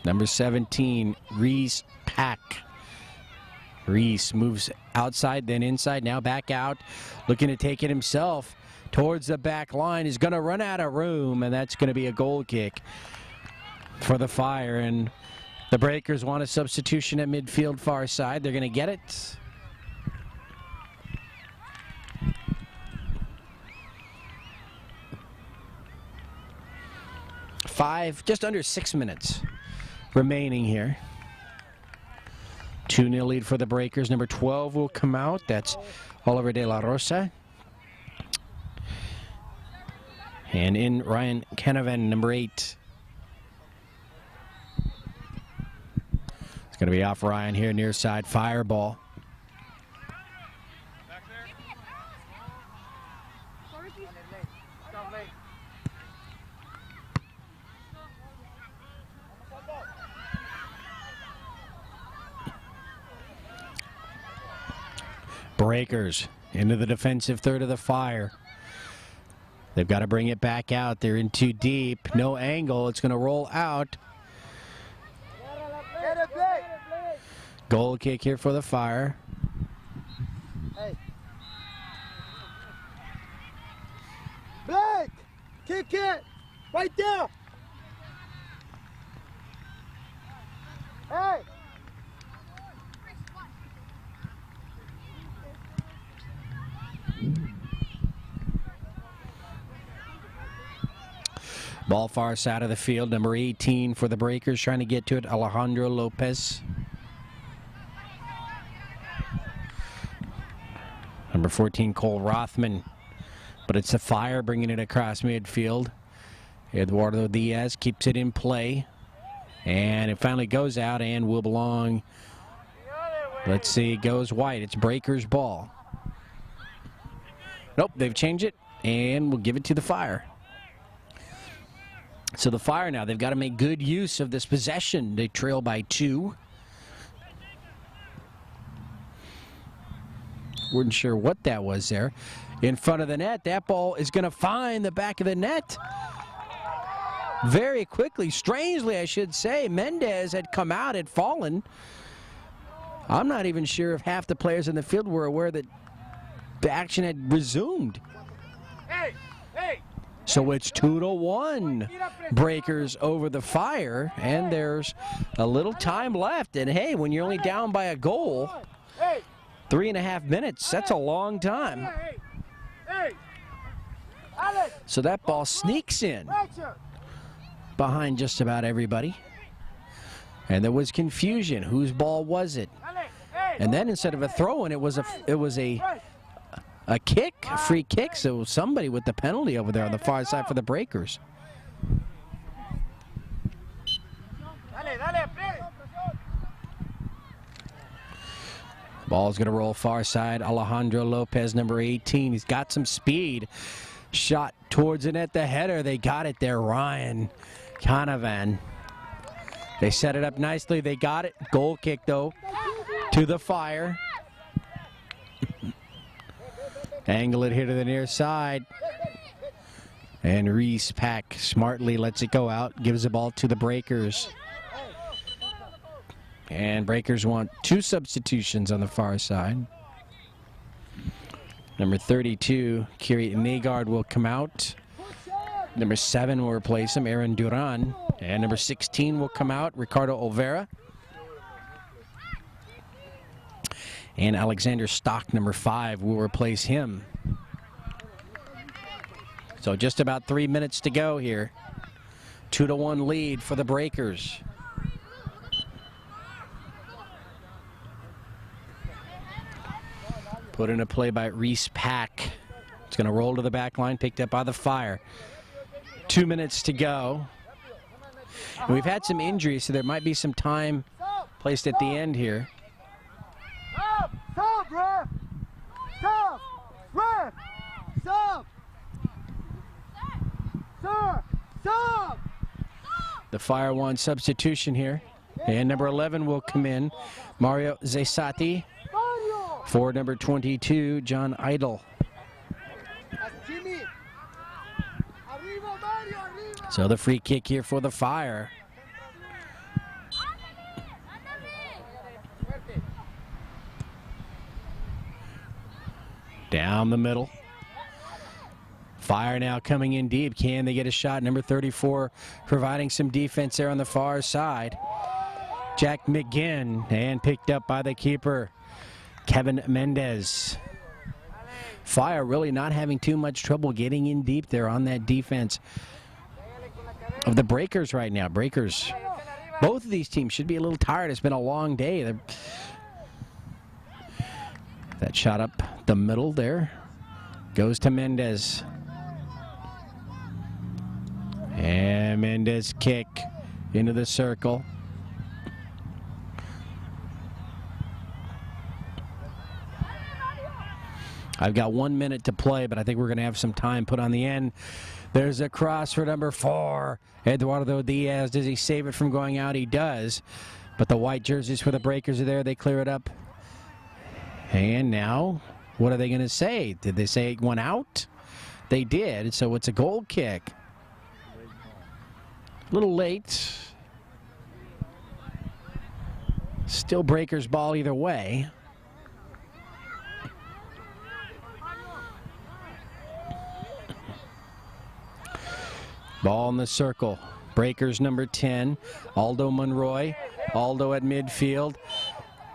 Number 17, Reese Pack. Reese moves outside, then inside, now back out. Looking to take it himself towards the back line. He's going to run out of room, and that's going to be a goal kick for the Fire. And the Breakers want a substitution at midfield far side. They're going to get it. Just under 6 minutes remaining here. 2-0 lead for the Breakers. Number 12 will come out. That's Oliver De La Rosa. And in Ryan Canavan, number 8. It's going to be off Ryan here, near side. Fireball. Breakers into the defensive third of the Fire. They've got to bring it back out. They're in too deep. No angle. It's going to roll out. Goal kick here for the Fire. Hey. Back! Kick it! Right there! Hey! Ball far side of the field. Number 18 for the Breakers, trying to get to it, Alejandro Lopez. Number 14, Cole Rothman. But it's the Fire bringing it across midfield. Eduardo Diaz keeps it in play. And it finally goes out and will belong. Let's see, it goes wide. It's Breakers' ball. Nope, they've changed it, and we'll give it to the Fire. So the Fire now, they've got to make good use of this possession. They trail by 2. Weren't sure what that was there. In front of the net, that ball is going to find the back of the net. Very quickly, strangely I should say, Mendez had come out, had fallen. I'm not even sure if half the players in the field were aware that the action had resumed. Hey! So it's 2-1. Breakers over the Fire, and there's a little time left. And hey, when you're only down by a goal, 3.5 minutes, that's a long time. So that ball sneaks in behind just about everybody. And there was confusion. Whose ball was it? And then instead of a throw-in, it was a kick, a free kick, so somebody with the penalty over there on the far side for the Breakers. Ball's going to roll far side. Alejandro Lopez, number 18. He's got some speed. Shot towards the net, the header. They got it there. Ryan Canavan They set it up nicely. They got it. Goal kick, though, to the Fire. Angle it here to the near side. And Reese Pack smartly lets it go out. Gives the ball to the Breakers. And Breakers want 2 substitutions on the far side. Number 32, Kiri Nagard, will come out. Number 7 will replace him, Aaron Duran. And number 16 will come out, Ricardo Olvera. And Alexander Stock, number 5, will replace him. So just about 3 minutes to go here. 2-1 lead for the Breakers. Put in a play by Reese Pack. It's going to roll to the back line, picked up by the Fire. 2 minutes to go. And we've had some injuries, so there might be some time placed at the end here. Stop, ref! Stop! Ref! Stop! Sir! Stop! The Fire won substitution here. And number 11 will come in, Mario Zesati. For number 22, John Idle. So the free kick here for the Fire. Down the middle. Fire now coming in deep. Can they get a shot? Number 34 providing some defense there on the far side. Jack McGinn, and picked up by the keeper, Kevin Mendez. Fire really not having too much trouble getting in deep there on that defense of the Breakers right now. Breakers, both of these teams should be a little tired. It's been a long day. That shot up the middle there goes to Mendez. And Mendez kick into the circle. I've got 1 minute to play, but I think we're going to have some time put on the end. There's a cross for number 4, Eduardo Diaz. Does he save it from going out? He does. But the white jerseys for the Breakers are there. They clear it up. And now, what are they going to say? Did they say it went out? They did, so it's a goal kick. A little late. Still Breakers ball either way. Ball in the circle. Breakers number 10, Aldo Monroy. Aldo at midfield.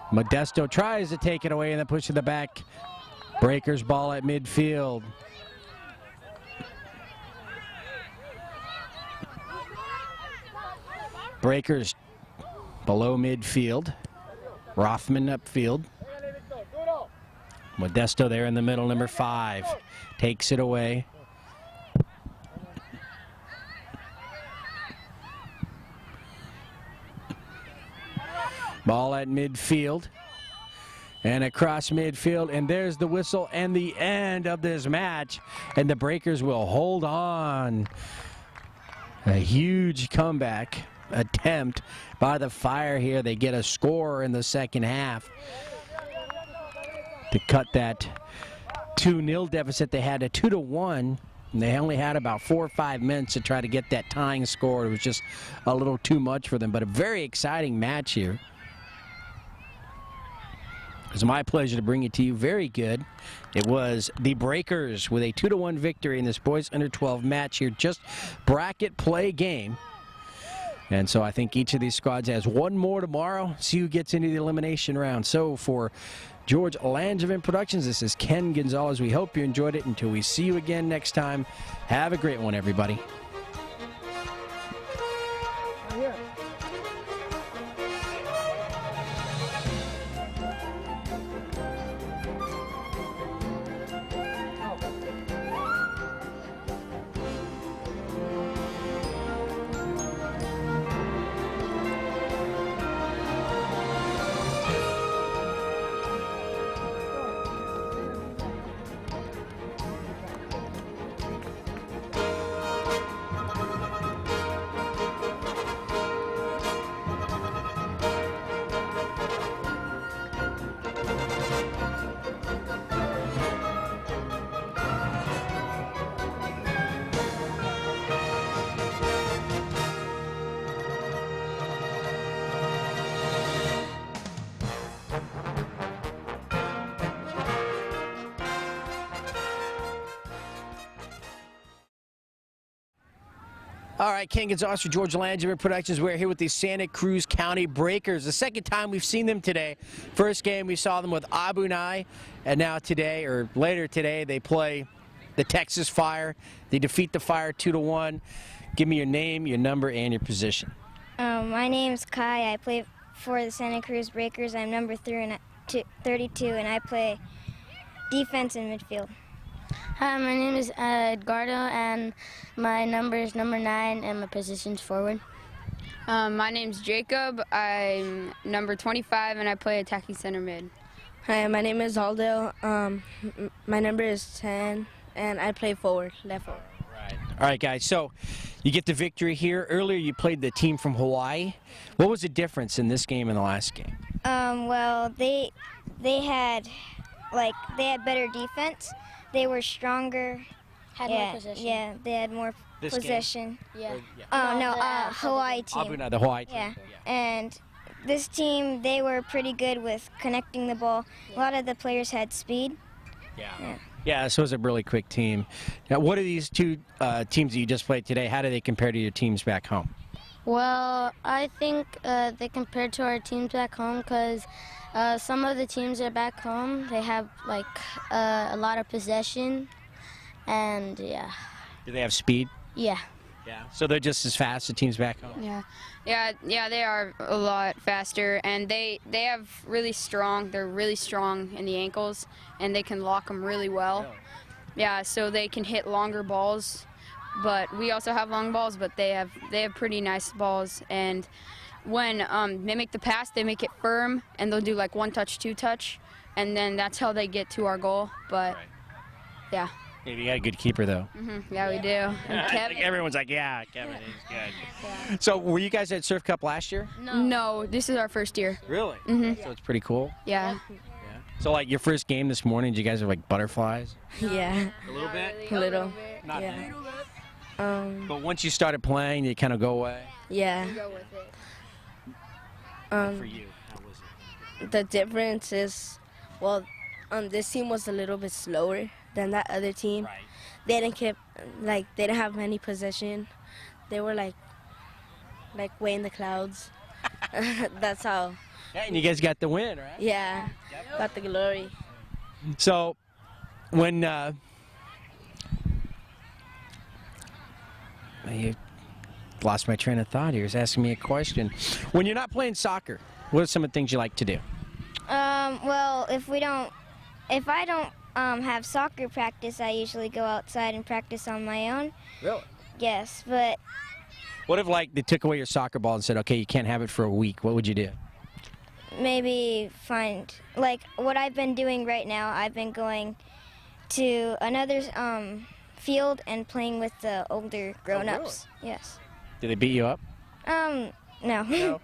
Modesto tries to take it away and then push to the back. Breakers ball at midfield. Breakers below midfield. Rothman upfield. Modesto there in the middle, number 5. Takes it away. Ball at midfield. And across midfield, and there's the whistle and the end of this match. And the Breakers will hold on. A huge comeback attempt by the Fire here. They get a score in the second half to cut that 2-0 deficit they had, a 2-1. And they only had about 4 or 5 minutes to try to get that tying score. It was just a little too much for them, but a very exciting match here. It was my pleasure to bring it to you. Very good. It was the Breakers with a 2-1 victory in this boys under 12 match here. Just bracket play game. And so I think each of these squads has one more tomorrow. See who gets into the elimination round. So for George Langevin Productions, this is Ken Gonzalez. We hope you enjoyed it. Until we see you again next time, have a great one, everybody. All right, Ken Gonzalez for George Langevin Productions. We're here with the Santa Cruz County Breakers. The second time we've seen them today. First game we saw them with Abu Nai, and now today, or later today, they play the Texas Fire. They defeat the Fire 2-1. Give me your name, your number, and your position. My name's Kai. I play for the Santa Cruz Breakers. I'm number 32, and I play defense and midfield. Hi, my name is Edgardo, and my number is number 9, and my position's forward. My name's Jacob. I'm number 25, and I play attacking center mid. Hi, my name is Aldo. My number is 10, and I play forward, left forward. All right, guys, so you get the victory here. Earlier you played the team from Hawaii. What was the difference in this game and the last game? Well, they had better defense. They were stronger. Had more possession. Yeah, they had more This game? possession. Yeah. Oh no, the Hawaii team. Abu Nai, the Hawaii team. Yeah, and this team, they were pretty good with connecting the ball. A lot of the players had speed. Yeah, this was a really quick team. Now, what are these two teams that you just played today? How do they compare to your teams back home? Well, I think they compared to our teams back home because some of the teams that are back home, they have a lot of possession, and yeah. Do they have speed? Yeah. Yeah. So they're just as fast as teams back home? Yeah, they are a lot faster, and they have they're really strong in the ankles, and they can lock them really well. Yeah, so they can hit longer balls, but we also have long balls, but they have pretty nice balls, and when they make the pass, they make it firm, and they'll do like one touch, two touch, and then that's how they get to our goal. But yeah. Yeah, you got a good keeper, though. Yeah, we do. And Kevin. Everyone's like, yeah, Kevin is good. So were you guys at Surf Cup last year? No, this is our first year. Really? So it's pretty cool. Yeah. So like your first game this morning, did you guys have like butterflies? Yeah, A little bit? a little. Not Yeah. But once you started playing, they kind of go away? Yeah. Go with it. For you, how was it? The difference is, well, this team was a little bit slower than that other team. Right. They didn't have many possession. They were like way in the clouds. That's how. Yeah, and you guys got the win, right? Yeah, got the glory. So when you lost my train of thought here. He was asking me a question. When you're not playing soccer, what are some of the things you like to do? Well, if I don't have soccer practice, I usually go outside and practice on my own. Really? Yes, but What if like they took away your soccer ball and said, okay, you can't have it for a week? What would you do? maybe find, like what I've been doing right now, I've been going to another field and playing with the older grown-ups. Yes. Do they beat you up? No.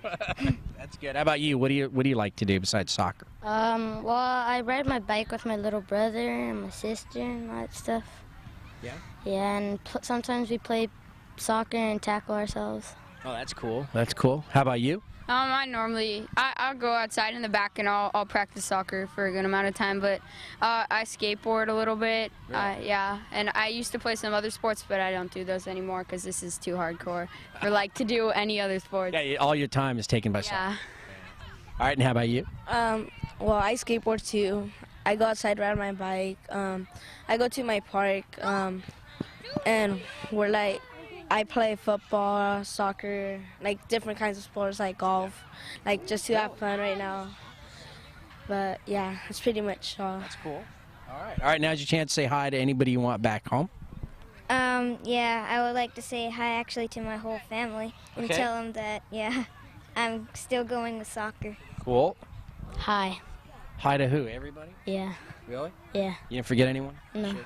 That's good. How about you? What do you like to do besides soccer? Well, I ride my bike with my little brother and my sister and all that stuff. Yeah? Yeah, and sometimes we play soccer and tackle ourselves. Oh, that's cool. That's cool. How about you? I'll go outside in the back and I'll practice soccer for a good amount of time, but I skateboard a little bit. Really? Yeah, and I used to play some other sports, but I don't do those anymore because this is too hardcore for like to do any other sports. Yeah, all your time is taken by soccer. Yeah. All right, and how about you? Well, I skateboard too. I go outside, ride my bike. I go to my park, and I play football, soccer, like different kinds of sports, like golf, like just to have fun right now. But yeah, that's pretty much all. That's cool. All right. All right, now's your chance to say hi to anybody you want back home. Yeah, I would like to say hi actually to my whole family and Okay. tell them that, yeah, I'm still going with soccer. Cool. Hi. Hi to who? Everybody? Yeah. Really? Yeah. You didn't forget anyone? No. Shit.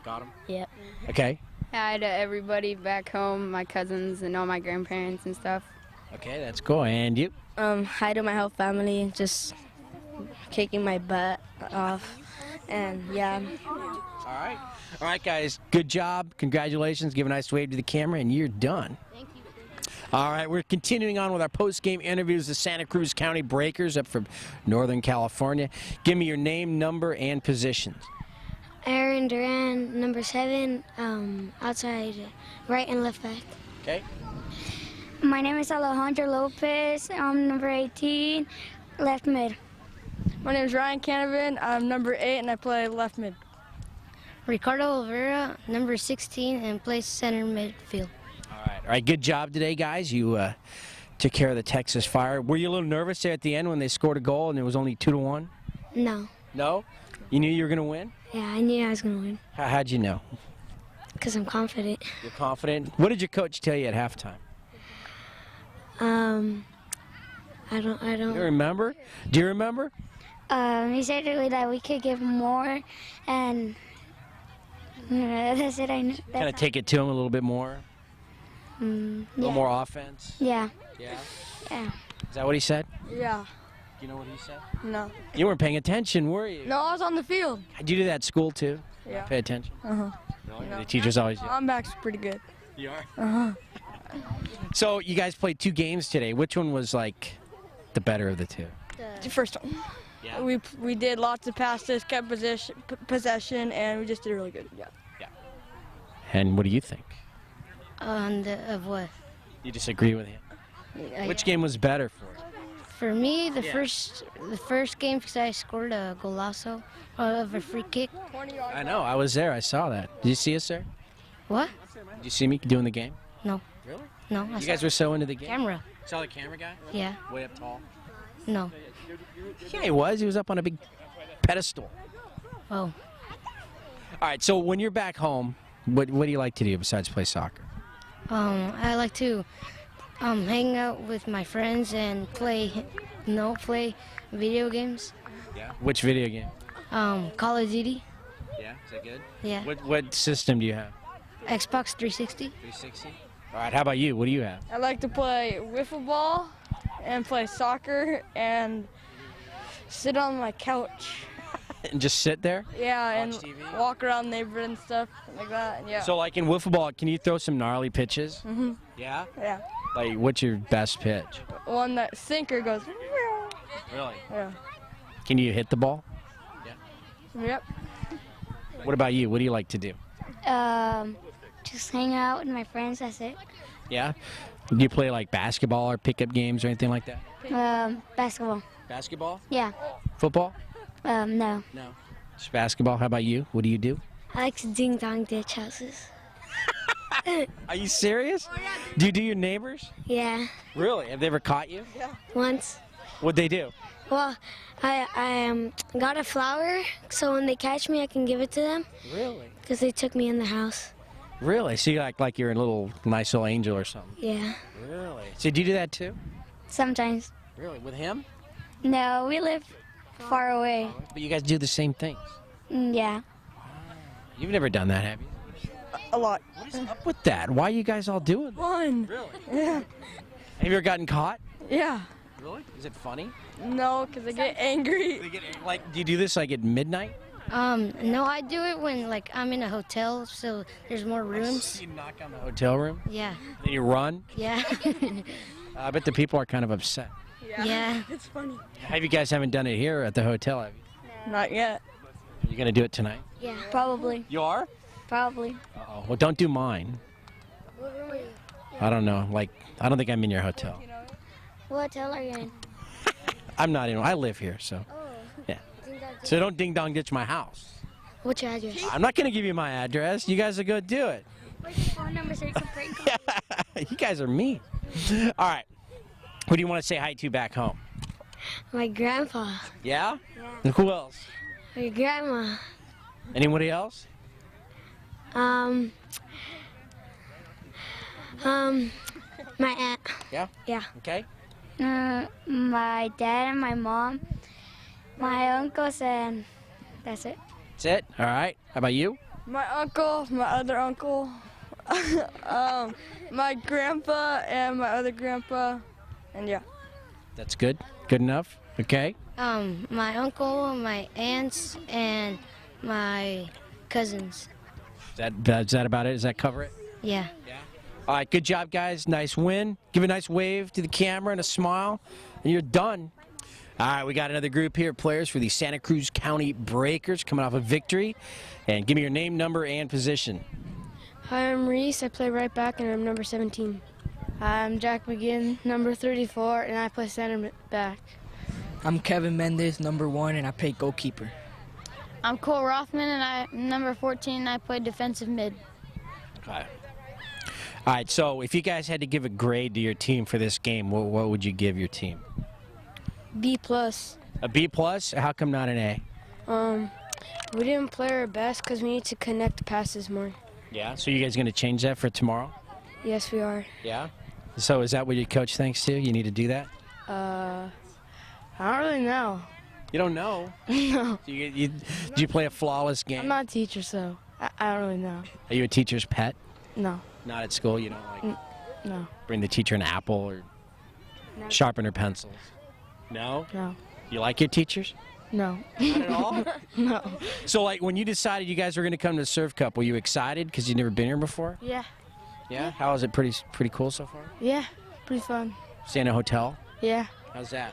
Got them? Yep. Okay. Hi to everybody back home, my cousins and all my grandparents and stuff. Okay, that's cool. And you? Hi to my whole family, just kicking my butt off, and yeah. All right. All right, guys. Good job. Congratulations. Give a nice wave to the camera, and you're done. Thank you. All right, we're continuing on with our post-game interviews. The Santa Cruz County Breakers up from Northern California. Give me your name, number, and positions. Aaron Duran, number 7, outside right and left back. Okay. My name is Alejandro Lopez. I'm number 18, left mid. My name is Ryan Canavan. I'm number 8 and I play left mid. Ricardo Olvera, number 16, and plays center midfield. All right. Good job today, guys. You took care of the Texas Fire. Were you a little nervous there at the end when they scored a goal and it was only 2-1? No. No? You knew you were going to win? Yeah, I knew I was going to win How'd you know? because I'm confident. You're confident? What did your coach tell you at halftime? I don't. You remember? Do you remember? He said that we could give more, and that's it. I know. Kind of take it to him a little bit more? A little more offense? Yeah. Yeah? Yeah. Is that what he said? Yeah. Do you know what he said? No. You weren't paying attention, were you? No, I was on the field. Did you do that at school too? Yeah. Pay attention? Uh-huh. No. The teachers always do. I'm back's pretty good. You are? Uh-huh. So you guys played 2 games today. Which one was like the better of the 2? The first one. Yeah. We did lots of passes, kept possession, and we just did really good. Yeah. And what do you think? Of what? You disagree with him? Which game was better for you? For me, the first game, because I scored a golazo of a free kick. I know. I was there. I saw that. Did you see us there? What? Did you see me doing the game? No. Really? No. I You saw guys were so into the game? camera. Saw the camera guy? Yeah. Way up tall? No. Yeah, he was. He was up on a big pedestal. Oh. All right. So when you're back home, what do you like to do besides play soccer? I like to hang out with my friends and play video games. Yeah. Which video game? Call of Duty. Yeah. Is that good? Yeah. What system do you have? Xbox 360. 360. All right. How about you? What do you have? I like to play wiffle ball and play soccer and sit on my couch. And just sit there? Yeah, Watch and TV? walk around the neighborhood and stuff like that. And yeah. So like in wiffle ball, can you throw some gnarly pitches? Mm-hmm. Yeah. Yeah. Like what's your best pitch? One that sinker goes. Really? Yeah. Can you hit the ball? Yep. What about you? What do you like to do? Just hang out with my friends. That's it. Yeah. Do you play like basketball or pickup games or anything like that? Basketball. Basketball? Yeah. Football? No. No. Just basketball. How about you? What do you do? I like to ding dong ditch houses. Are you serious? Do you do your neighbors? Yeah. Really? Have they ever caught you? Once. What'd they do? Well, I got a flower, so when they catch me, I can give it to them Really? because they took me in the house. Really? So you act like you're a little nice little angel or something? Yeah. Really? So do you do that too? Sometimes. Really? With him? No, we live far away. But you guys do the same things. Yeah. You've never done that, have you? A lot. What is up with that? Why are you guys all doing that? Fun. Really? Yeah. Have you ever gotten caught? Yeah. Really? Is it funny? No, because I get angry. Like, do you do this like at midnight? No, I do it when like I'm in a hotel, so there's more rooms. You knock on the hotel room, Yeah. then you run. Yeah. I bet the people are kind of upset. Yeah. It's funny. Have you guys haven't done it here at the hotel, have you? Not yet. Are you gonna do it tonight? Yeah. Probably. You are? Probably. Uh-oh. Well, don't do mine. I don't know. Like, I don't think I'm in your hotel. What hotel are you in? I'm not in. I live here, so. Yeah. So don't ding dong ditch my house. What's your address? I'm not gonna give you my address. You guys will go do it. What's your phone number so you can prank call? You guys are mean. All right. Who do you want to say hi to back home? My grandpa. Yeah? And who else? My grandma. Anybody else? My aunt. Yeah? Yeah. Okay. My dad and my mom. My uncles and that's it. That's it? All right. How about you? My uncle, my other uncle, my grandpa and my other grandpa, and yeah. That's good. Good enough? Okay. My uncle, my aunts, and my cousins. Is that about it? Does that cover it? Yeah. All right. Good job, guys. Nice win. Give a nice wave to the camera and a smile, and you're done. All right, we got another group here of players for the Santa Cruz County Breakers coming off a victory. And give me your name, number, and position. Hi, I'm Reese. I play right back, and I'm number 17. Hi, I'm Jack McGinn, number 34, and I play center back. I'm Kevin Mendez, number 1, and I play goalkeeper. I'm Cole Rothman, and I'm number 14, and I play defensive mid. Okay. All right, so if you guys had to give a grade to your team for this game, what would you give your team? B+. A B+? How come not an A? We didn't play our best because we need to connect passes more. Yeah, so you guys going to change that for tomorrow? Yes, we are. Yeah. So is that what your coach thinks too? You need to do that? I don't really know. You don't know? No. Did you play a flawless game? I'm not a teacher, so I don't really know. Are you a teacher's pet? No. Not at school? You don't like No. bring the teacher an apple or sharpen her pencils? No? No. You like your teachers? No. Not at all? No. So like when you decided you guys were going to come to the Surf Cup, were you excited because you'd never been here before? Yeah. Yeah? How is it? Pretty cool so far? Yeah. Pretty fun. Stay in a hotel? Yeah. How's that?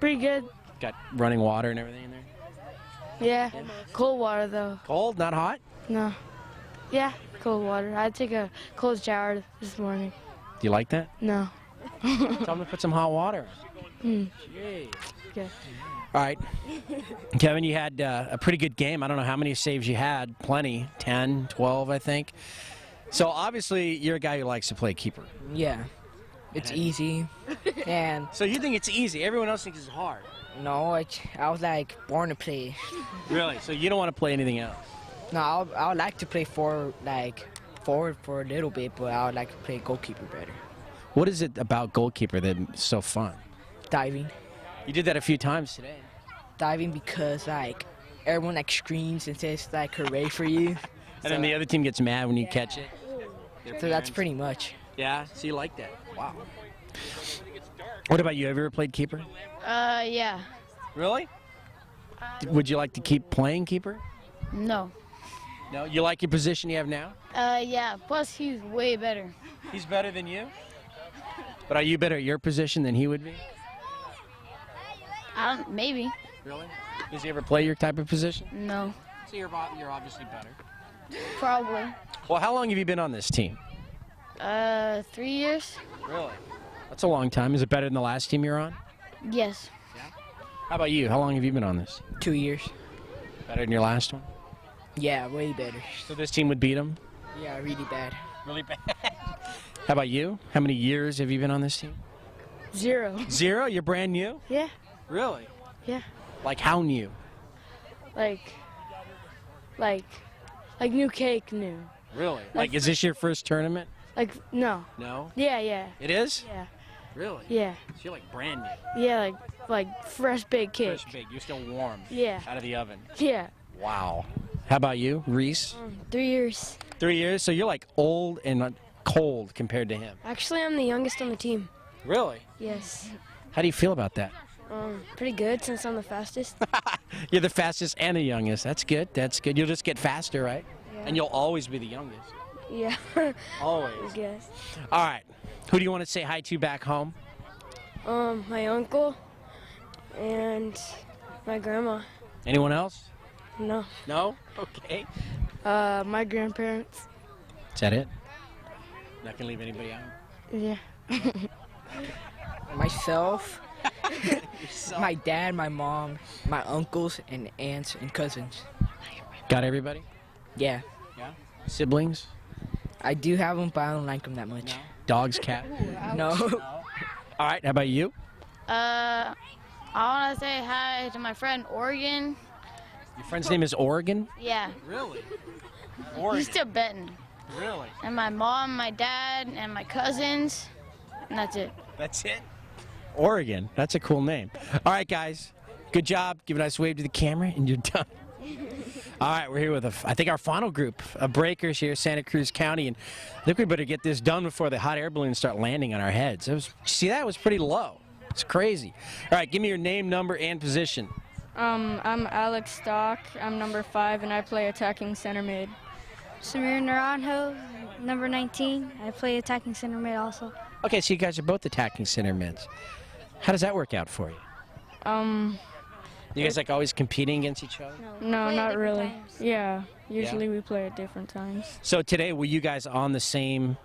Pretty good. Got running water and everything in there? Yeah. Cold water, though. Cold? Not hot? No. Yeah. Cold water. I took a cold shower this morning. Do you like that? No. Tell them to put some hot water in. Okay. All right. Kevin, you had a pretty good game. I don't know how many saves you had. Plenty. 10, 12, I think. So obviously you're a guy who likes to play keeper. Yeah, it's easy. And So you think it's easy. Everyone else thinks it's hard. no, I was like born to play. Really? So you don't want to play anything else? No, I would like to play forward for a little bit, but I would like to play goalkeeper better. What is it about goalkeeper that's so fun? Diving. You did that a few times today. Diving because like everyone like screams and says like hooray for you. And then the other team gets mad when you catch it. So that's pretty much. Yeah? So you like that? Wow. What about you? Have you ever played keeper? Yeah. Really? Would you like to keep playing keeper? No. No? You like your position you have now? Yeah. Plus, he's way better. He's better than you? But are you better at your position than he would be? Maybe. Really? Does he ever play your type of position? No. So you're obviously better. Probably. Well, how long have you been on this team? 3 years? Really? That's a long time. Is it better than the last team you're on? Yes. How about you? How long have you been on this? 2 years. Better than your last one? Yeah, way better. So this team would beat them? Yeah, really bad. Really bad. How about you? How many years have you been on this team? 0. 0? You're brand new? Yeah. Really? Yeah. Like how new? Like new cake, new. Really? Like is this your first tournament? Like, no. No? Yeah, yeah. It is? Yeah. Really? Yeah. So you're like brand new. Yeah, like fresh baked cake. Fresh big. You're still warm. Yeah. Out of the oven. Yeah. Wow. How about you, Reese? 3 years. 3 years? So you're like old and cold compared to him. Actually, I'm the youngest on the team. Really? Yes. How do you feel about that? Pretty good since I'm the fastest. You're the fastest and the youngest. That's good. That's good. You'll just get faster, right? Yeah. And you'll always be the youngest. Yeah. Always. I guess. All right. Who do you want to say hi to back home? My uncle and my grandma. Anyone else? No. No? Okay. My grandparents. Is that it? Not gonna leave anybody out? Yeah. Myself, my dad, my mom, my uncles, and aunts and cousins. Got everybody? Yeah, Yeah. Siblings? I do have them, but I don't like them that much. Dogs, cat? No. All right. How about you? I want to say hi to my friend Oregon. Your friend's name is Oregon? Yeah. Really? He's still betting. Really? And my mom, my dad, and my cousins. And that's it. That's it? Oregon. That's a cool name. All right, guys. Good job. Give a nice wave to the camera, and you're done. All right, we're here with, I think, our final group of breakers here, Santa Cruz County, and I think we better get this done before the hot air balloons start landing on our heads. See, that was pretty low. It's crazy. All right, give me your name, number, and position. I'm Alex Stock. I'm number 5, and I play attacking center mid. Samir Naranjo, number 19. I play attacking center mid also. Okay, so you guys are both attacking center mids. How does that work out for you? You guys like always competing against each other? No, not really. Yeah. Usually we play at different times. So today, were you guys on the same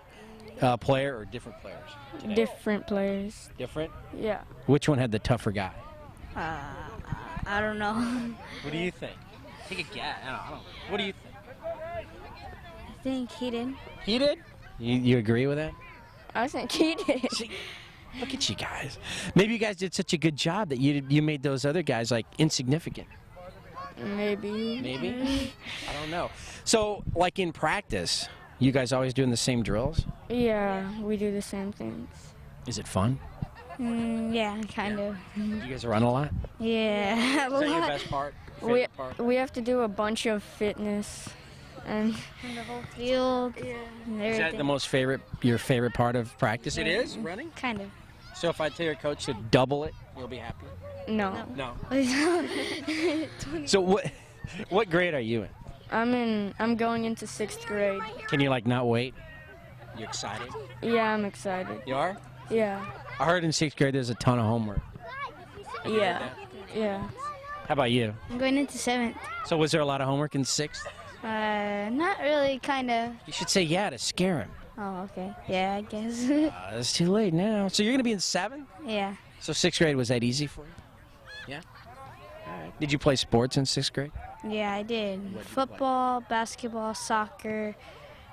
player or different players? Today? Different players. Different? Yeah. Which one had the tougher guy? I don't know. What do you think? Take a guess. I don't know. What do you think? I think he did. He did? You agree with that? I think he did. See, look at you guys. Maybe you guys did such a good job that you made those other guys like insignificant. Maybe. Maybe? I don't know. So, like in practice, you guys always doing the same drills? Yeah, we do the same things. Is it fun? Yeah, kind of. You guys run a lot? Yeah, Is that your best part? We Favorite part? we have to do a bunch of fitness, and The whole field and Is everything. that the most your favorite part of practice? It is running. Kind of. So if I tell your coach to double it, you'll be happy. no. No. So what grade are you in? I'm going into 6th grade. Can you like not wait? You excited? Yeah, I'm excited. You are? Yeah. I heard in 6th grade there's a ton of homework. Have you heard Yeah. that? Yeah. How about you? I'm going into 7th. So was there a lot of homework in 6th? Not really, kind of. You should say yeah to scare him. Oh, okay. Yeah, I guess. It's too late now. So you're going to be in 7th? Yeah. So 6th grade, was that easy for you? Yeah? All right. Did you play sports in 6th grade? Yeah, I did. What did you play? Football, basketball, soccer,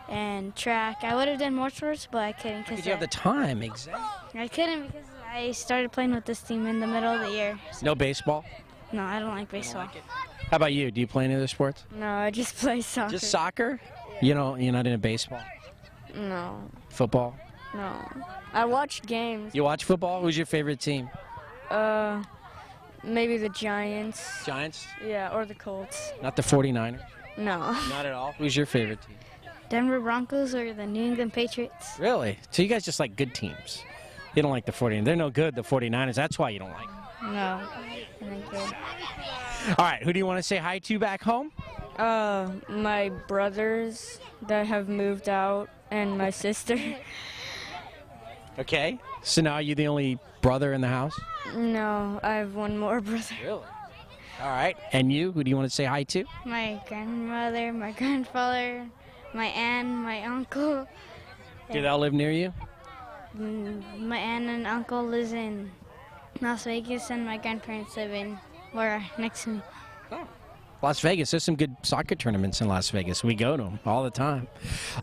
and track. I would have done more sports, but I couldn't. Did you have the time? Exactly. I couldn't because I started playing with this team in the middle of the year. No baseball? No, I don't like baseball. How about you? Do you play any other sports? No, I just play soccer. Just soccer? You're not into baseball? No. Football? No. I watch games. You watch football? Who's your favorite team? Maybe the Giants. Giants? Yeah, or the Colts. Not the 49ers? No. Not at all. Who's your favorite team? Denver Broncos or the New England Patriots? Really? So you guys just like good teams. You don't like the 49ers. They're no good, the 49ers. That's why you don't like them. No. They're good. All right, who do you want to say hi to back home? My brothers that have moved out and my sister. Okay. So now you're the only brother in the house? No, I have one more brother. Really? All right. And you? Who do you want to say hi to? My grandmother, my grandfather, my aunt, my uncle. Do they all live near you? My aunt and uncle lives in Las Vegas, and my grandparents live in next to me. Las Vegas. There's some good soccer tournaments in Las Vegas. We go to them all the time.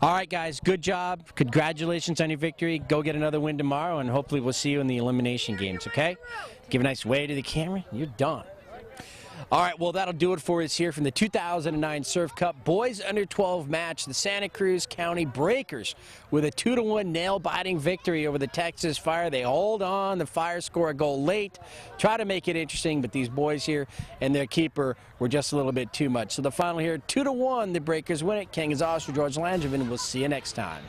All right, guys. Good job. Congratulations on your victory. Go get another win tomorrow, and hopefully we'll see you in the elimination games, okay? Give a nice wave to the camera. You're done. All right, well, that'll do it for us here from the 2009 Surf Cup Boys Under 12 match. The Santa Cruz County Breakers with a 2-1 nail-biting victory over the Texas Fire. They hold on. The Fire score a goal late. Try to make it interesting, but these boys here and their keeper were just a little bit too much. So the final here, 2-1, the Breakers win it. Ken Gonzalez for George Langevin. We'll see you next time.